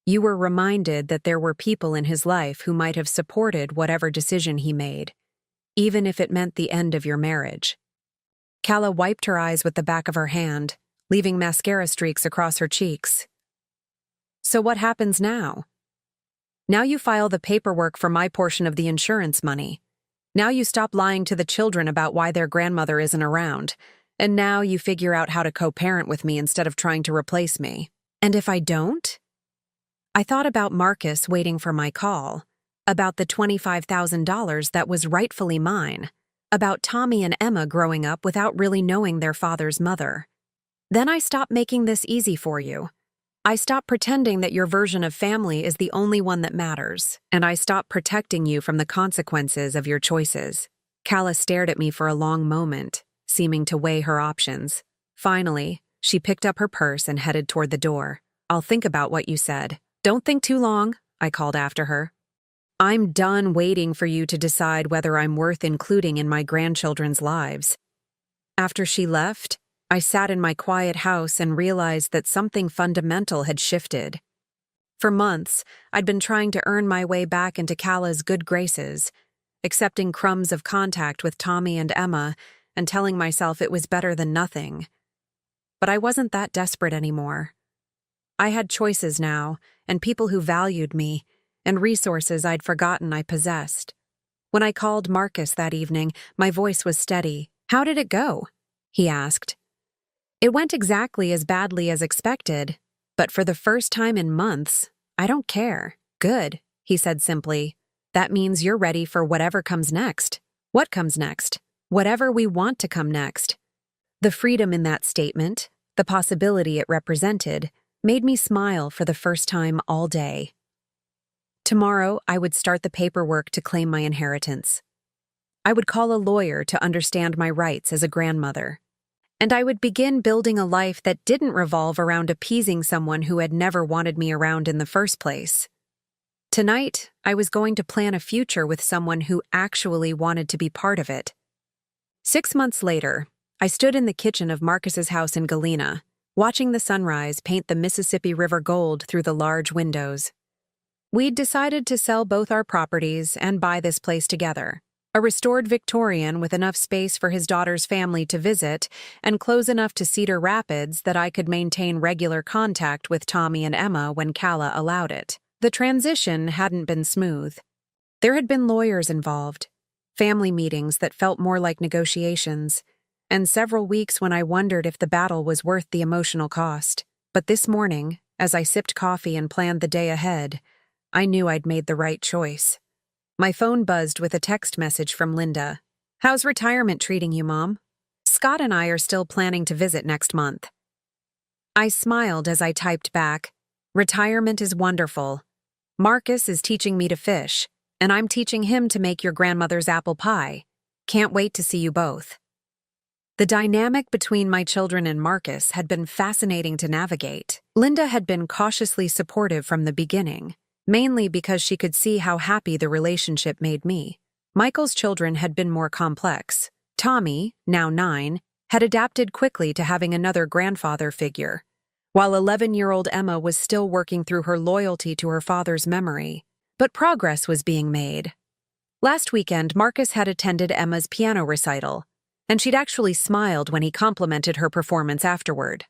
You were reminded that there were people in his life who might have supported whatever decision he made, even if it meant the end of your marriage. Cala wiped her eyes with the back of her hand, leaving mascara streaks across her cheeks. So what happens now? Now you file the paperwork for my portion of the insurance money. Now you stop lying to the children about why their grandmother isn't around. And now you figure out how to co-parent with me instead of trying to replace me. And if I don't? I thought about Marcus waiting for my call, about the $25,000 that was rightfully mine, about Tommy and Emma growing up without really knowing their father's mother. Then I stopped making this easy for you. I stopped pretending that your version of family is the only one that matters, and I stopped protecting you from the consequences of your choices. Cala stared at me for a long moment, seeming to weigh her options. Finally, she picked up her purse and headed toward the door. I'll think about what you said. Don't think too long, I called after her. I'm done waiting for you to decide whether I'm worth including in my grandchildren's lives. After she left, I sat in my quiet house and realized that something fundamental had shifted. For months, I'd been trying to earn my way back into Cala's good graces, accepting crumbs of contact with Tommy and Emma and telling myself it was better than nothing. but I wasn't that desperate anymore. I had choices now, and people who valued me, and resources I'd forgotten I possessed. When I called Marcus that evening, my voice was steady. "How did it go?" he asked. "It went exactly as badly as expected, but for the first time in months, I don't care." "Good," he said simply. "That means you're ready for whatever comes next." "What comes next?" "Whatever we want to come next." The freedom in that statement, the possibility it represented, made me smile for the first time all day. Tomorrow, I would start the paperwork to claim my inheritance. I would call a lawyer to understand my rights as a grandmother. And I would begin building a life that didn't revolve around appeasing someone who had never wanted me around in the first place. Tonight, I was going to plan a future with someone who actually wanted to be part of it. 6 months later, I stood in the kitchen of Marcus's house in Galena, watching the sunrise paint the Mississippi River gold through the large windows. We'd decided to sell both our properties and buy this place together, a restored Victorian with enough space for his daughter's family to visit and close enough to Cedar Rapids that I could maintain regular contact with Tommy and Emma when Calla allowed it. The transition hadn't been smooth. There had been lawyers involved, family meetings that felt more like negotiations, and several weeks when I wondered if the battle was worth the emotional cost. But this morning, as I sipped coffee and planned the day ahead, I knew I'd made the right choice. My phone buzzed with a text message from Linda. "How's retirement treating you, Mom? Scott and I are still planning to visit next month." I smiled as I typed back, "Retirement is wonderful. Marcus is teaching me to fish, and I'm teaching him to make your grandmother's apple pie. Can't wait to see you both." The dynamic between my children and Marcus had been fascinating to navigate. Linda had been cautiously supportive from the beginning, mainly because she could see how happy the relationship made me. Michael's children had been more complex. Tommy, now 9, had adapted quickly to having another grandfather figure, while 11-year-old Emma was still working through her loyalty to her father's memory. But progress was being made. Last weekend, Marcus had attended Emma's piano recital, and she'd actually smiled when he complimented her performance afterward.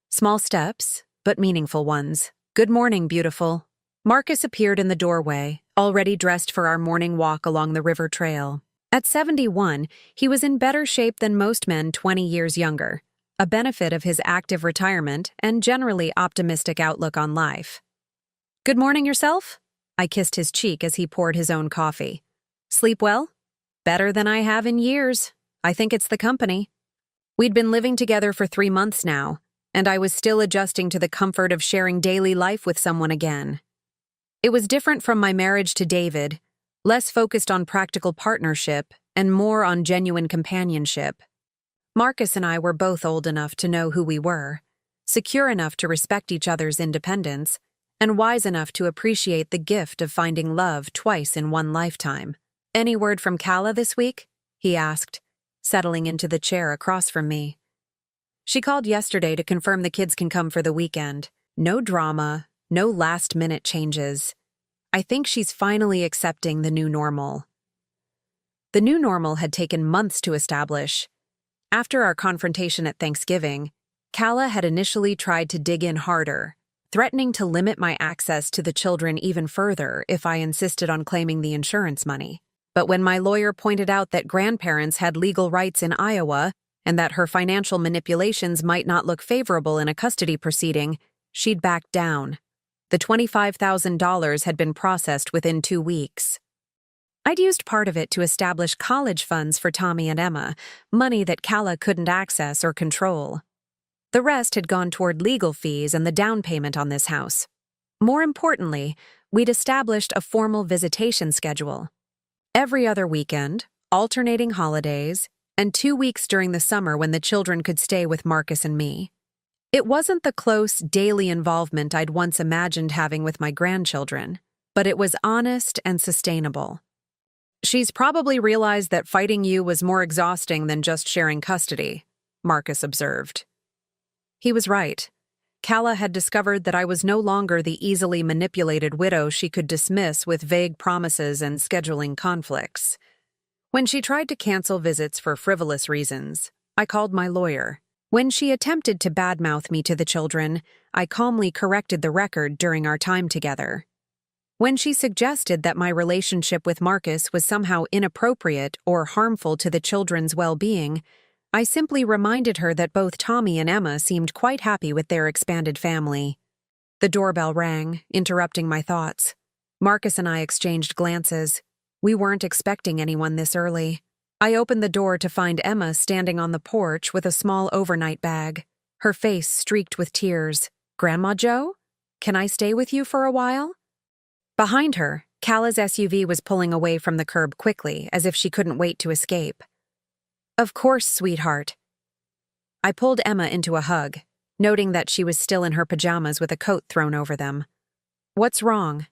Small steps, but meaningful ones. "Good morning, beautiful." Marcus appeared in the doorway, already dressed for our morning walk along the river trail. At 71, he was in better shape than most men 20 years younger, a benefit of his active retirement and generally optimistic outlook on life. "Good morning yourself?" I kissed his cheek as he poured his own coffee. "Sleep well?" "Better than I have in years. I think it's the company." We'd been living together for 3 months now, and I was still adjusting to the comfort of sharing daily life with someone again. It was different from my marriage to David, less focused on practical partnership and more on genuine companionship. Marcus and I were both old enough to know who we were, secure enough to respect each other's independence, and wise enough to appreciate the gift of finding love twice in one lifetime. "Any word from Calla this week?" he asked, settling into the chair across from me. "She called yesterday to confirm the kids can come for the weekend. No drama, no last-minute changes. I think she's finally accepting the new normal." The new normal had taken months to establish. After our confrontation at Thanksgiving, Calla had initially tried to dig in harder, threatening to limit my access to the children even further if I insisted on claiming the insurance money. But when my lawyer pointed out that grandparents had legal rights in Iowa and that her financial manipulations might not look favorable in a custody proceeding, she'd backed down. The $25,000 had been processed within 2 weeks. I'd used part of it to establish college funds for Tommy and Emma, money that Calla couldn't access or control. The rest had gone toward legal fees and the down payment on this house. More importantly, we'd established a formal visitation schedule. Every other weekend, alternating holidays, and 2 weeks during the summer when the children could stay with Marcus and me. It wasn't the close, daily involvement I'd once imagined having with my grandchildren, but it was honest and sustainable. "She's probably realized that fighting you was more exhausting than just sharing custody," Marcus observed. He was right. Calla had discovered that I was no longer the easily manipulated widow she could dismiss with vague promises and scheduling conflicts. When she tried to cancel visits for frivolous reasons, I called my lawyer. When she attempted to badmouth me to the children, I calmly corrected the record during our time together. When she suggested that my relationship with Marcus was somehow inappropriate or harmful to the children's well-being, I simply reminded her that both Tommy and Emma seemed quite happy with their expanded family. The doorbell rang, interrupting my thoughts. Marcus and I exchanged glances. We weren't expecting anyone this early. I opened the door to find Emma standing on the porch with a small overnight bag, her face streaked with tears. "Grandma Jo? Can I stay with you for a while?" Behind her, Kala's SUV was pulling away from the curb quickly, as if she couldn't wait to escape. "Of course, sweetheart." I pulled Emma into a hug, noting that she was still in her pajamas with a coat thrown over them. "What's wrong?"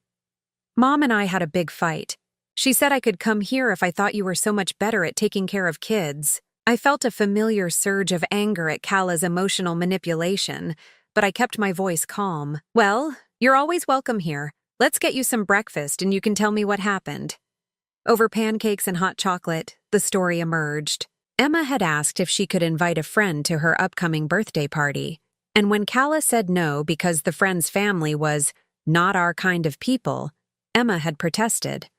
"Mom and I had a big fight. She said I could come here if I thought you were so much better at taking care of kids." I felt a familiar surge of anger at Kala's emotional manipulation, but I kept my voice calm. "Well, you're always welcome here. Let's get you some breakfast and you can tell me what happened." Over pancakes and hot chocolate, the story emerged. Emma had asked if she could invite a friend to her upcoming birthday party, and when Kala said no because the friend's family was not our kind of people, Emma had protested.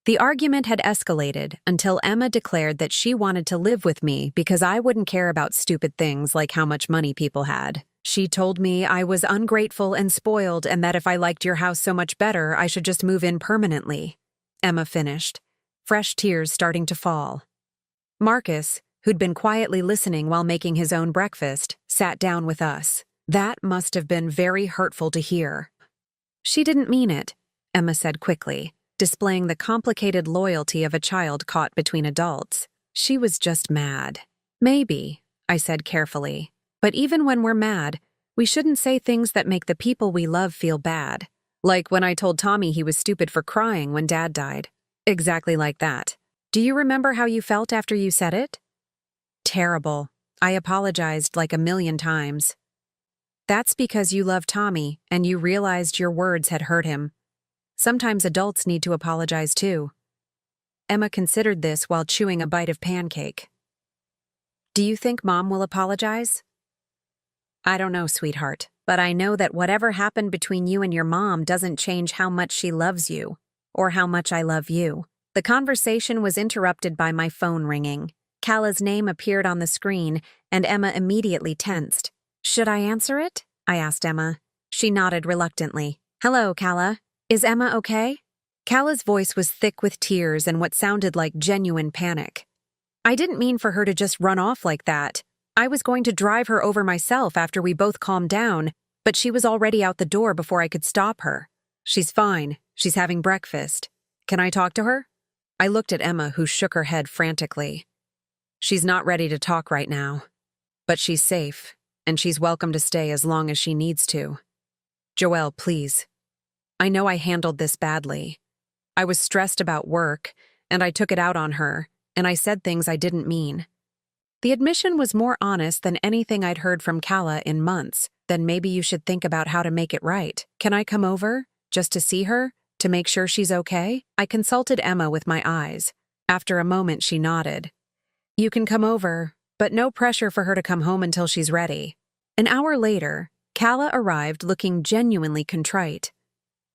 The argument had escalated until Emma declared that she wanted to live with me because I wouldn't care about stupid things like how much money people had. She told me I was ungrateful and spoiled and that if I liked your house so much better, I should just move in permanently. Emma finished, fresh tears starting to fall. Marcus, who'd been quietly listening while making his own breakfast, sat down with us. That must have been very hurtful to hear. "She didn't mean it," Emma said quickly, displaying the complicated loyalty of a child caught between adults. "She was just mad." "Maybe," I said carefully. "But even when we're mad, we shouldn't say things that make the people we love feel bad. Like when I told Tommy he was stupid for crying when Dad died. Exactly like that. Do you remember how you felt after you said it?" "Terrible. I apologized like 1,000,000 times." "That's because you love Tommy and you realized your words had hurt him. Sometimes adults need to apologize too." Emma considered this while chewing a bite of pancake. "Do you think Mom will apologize?" "I don't know, sweetheart, but I know that whatever happened between you and your mom doesn't change how much she loves you, or how much I love you." The conversation was interrupted by my phone ringing. Kala's name appeared on the screen, and Emma immediately tensed. "Should I answer it?" I asked Emma. She nodded reluctantly. "Hello, Kala. Is Emma okay?" Kala's voice was thick with tears and what sounded like genuine panic. "I didn't mean for her to just run off like that. I was going to drive her over myself after we both calmed down, but she was already out the door before I could stop her. She's fine. She's having breakfast. Can I talk to her?" I looked at Emma, who shook her head frantically. "She's not ready to talk right now. But she's safe, and she's welcome to stay as long as she needs to. Joelle, please. I know I handled this badly. I was stressed about work, and I took it out on her, and I said things I didn't mean." The admission was more honest than anything I'd heard from Kala in months. "Then maybe you should think about how to make it right. Can I come over, just to see her, to make sure she's okay?" I consulted Emma with my eyes. After a moment, she nodded. "You can come over, but no pressure for her to come home until she's ready." An hour later, Kala arrived looking genuinely contrite.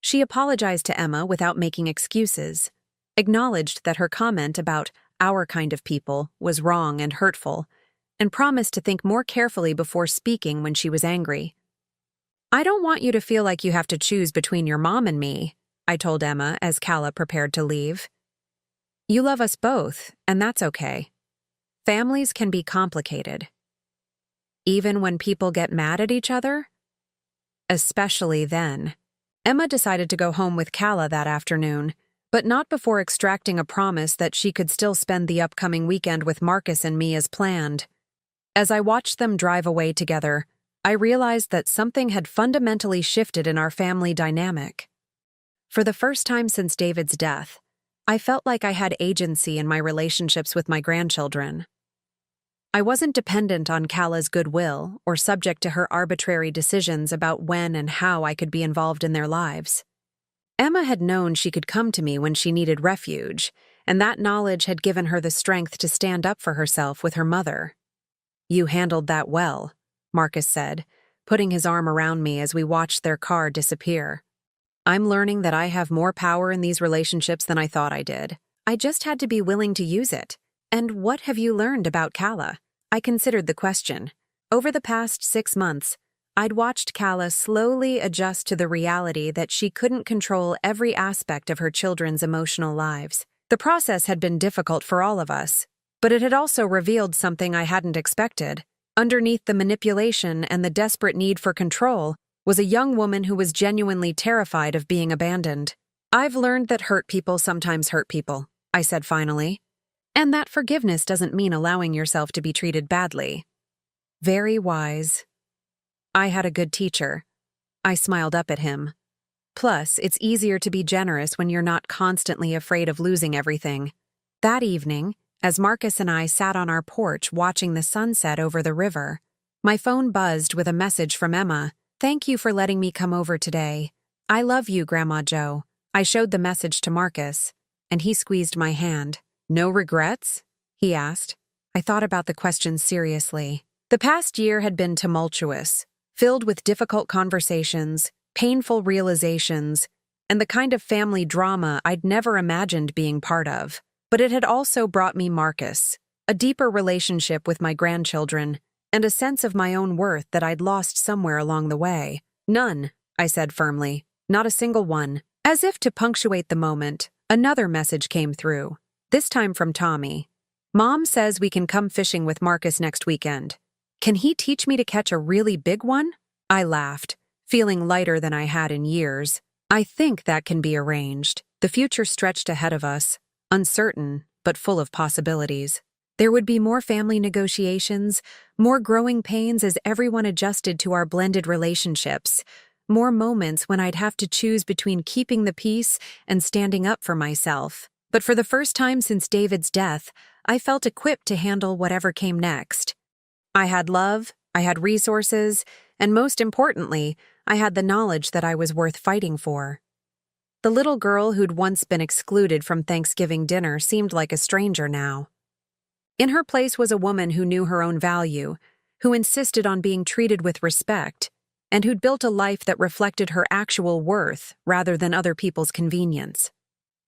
She apologized to Emma without making excuses, acknowledged that her comment about our kind of people was wrong and hurtful, and promised to think more carefully before speaking when she was angry. "I don't want you to feel like you have to choose between your mom and me," I told Emma as Kala prepared to leave. "You love us both, and that's okay. Families can be complicated. Even when people get mad at each other? Especially then." Emma decided to go home with Kala that afternoon, but not before extracting a promise that she could still spend the upcoming weekend with Marcus and me as planned. As I watched them drive away together, I realized that something had fundamentally shifted in our family dynamic. For the first time since David's death, I felt like I had agency in my relationships with my grandchildren. I wasn't dependent on Kala's goodwill or subject to her arbitrary decisions about when and how I could be involved in their lives. Emma had known she could come to me when she needed refuge, and that knowledge had given her the strength to stand up for herself with her mother. You handled that well, Marcus said, putting his arm around me as we watched their car disappear. I'm learning that I have more power in these relationships than I thought I did. I just had to be willing to use it. And what have you learned about Kala? I considered the question. Over the past 6 months, I'd watched Kala slowly adjust to the reality that she couldn't control every aspect of her children's emotional lives. The process had been difficult for all of us, but it had also revealed something I hadn't expected. Underneath the manipulation and the desperate need for control was a young woman who was genuinely terrified of being abandoned. I've learned that hurt people sometimes hurt people, I said finally. And that forgiveness doesn't mean allowing yourself to be treated badly. Very wise. I had a good teacher. I smiled up at him. Plus, it's easier to be generous when you're not constantly afraid of losing everything. That evening, as Marcus and I sat on our porch watching the sunset over the river, my phone buzzed with a message from Emma. Thank you for letting me come over today. I love you, Grandma Jo. I showed the message to Marcus, and he squeezed my hand. No regrets? He asked. I thought about the question seriously. The past year had been tumultuous, filled with difficult conversations, painful realizations, and the kind of family drama I'd never imagined being part of. But it had also brought me Marcus, a deeper relationship with my grandchildren, and a sense of my own worth that I'd lost somewhere along the way. None, I said firmly. Not a single one. As if to punctuate the moment, another message came through, this time from Tommy. Mom says we can come fishing with Marcus next weekend. Can he teach me to catch a really big one? I laughed, feeling lighter than I had in years. I think that can be arranged. The future stretched ahead of us, uncertain, but full of possibilities. There would be more family negotiations, more growing pains as everyone adjusted to our blended relationships, more moments when I'd have to choose between keeping the peace and standing up for myself. But for the first time since David's death, I felt equipped to handle whatever came next. I had love, I had resources, and most importantly, I had the knowledge that I was worth fighting for. The little girl who'd once been excluded from Thanksgiving dinner seemed like a stranger now. In her place was a woman who knew her own value, who insisted on being treated with respect, and who'd built a life that reflected her actual worth rather than other people's convenience.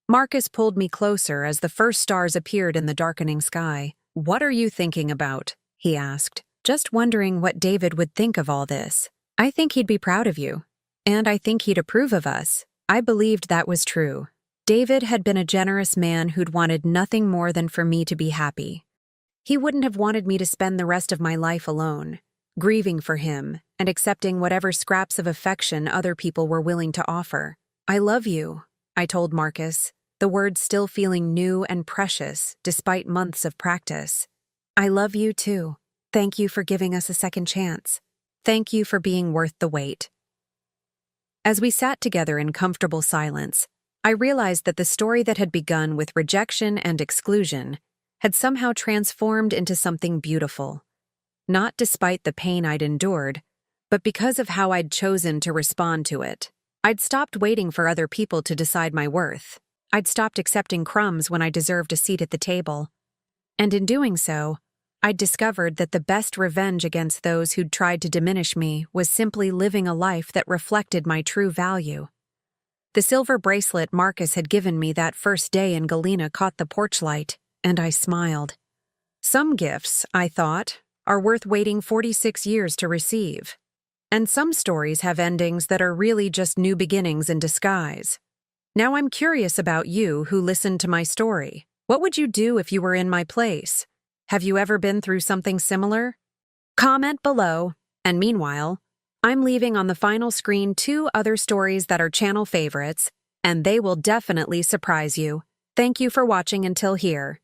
Marcus pulled me closer as the first stars appeared in the darkening sky. "What are you thinking about?" he asked. "Just wondering what David would think of all this. I think he'd be proud of you, and I think he'd approve of us." I believed that was true. David had been a generous man who'd wanted nothing more than for me to be happy. He wouldn't have wanted me to spend the rest of my life alone, grieving for him and accepting whatever scraps of affection other people were willing to offer. "I love you," I told Marcus, the words still feeling new and precious despite months of practice. "I love you too. Thank you for giving us a second chance. Thank you for being worth the wait." As we sat together in comfortable silence, I realized that the story that had begun with rejection and exclusion had somehow transformed into something beautiful. Not despite the pain I'd endured, but because of how I'd chosen to respond to it. I'd stopped waiting for other people to decide my worth. I'd stopped accepting crumbs when I deserved a seat at the table. And in doing so, I'd discovered that the best revenge against those who'd tried to diminish me was simply living a life that reflected my true value. The silver bracelet Marcus had given me that first day in Galena caught the porch light, and I smiled. Some gifts, I thought, are worth waiting 46 years to receive. And some stories have endings that are really just new beginnings in disguise. Now I'm curious about you who listened to my story. What would you do if you were in my place? Have you ever been through something similar? Comment below. And meanwhile, I'm leaving on the final screen 2 other stories that are channel favorites, and they will definitely surprise you. Thank you for watching until here.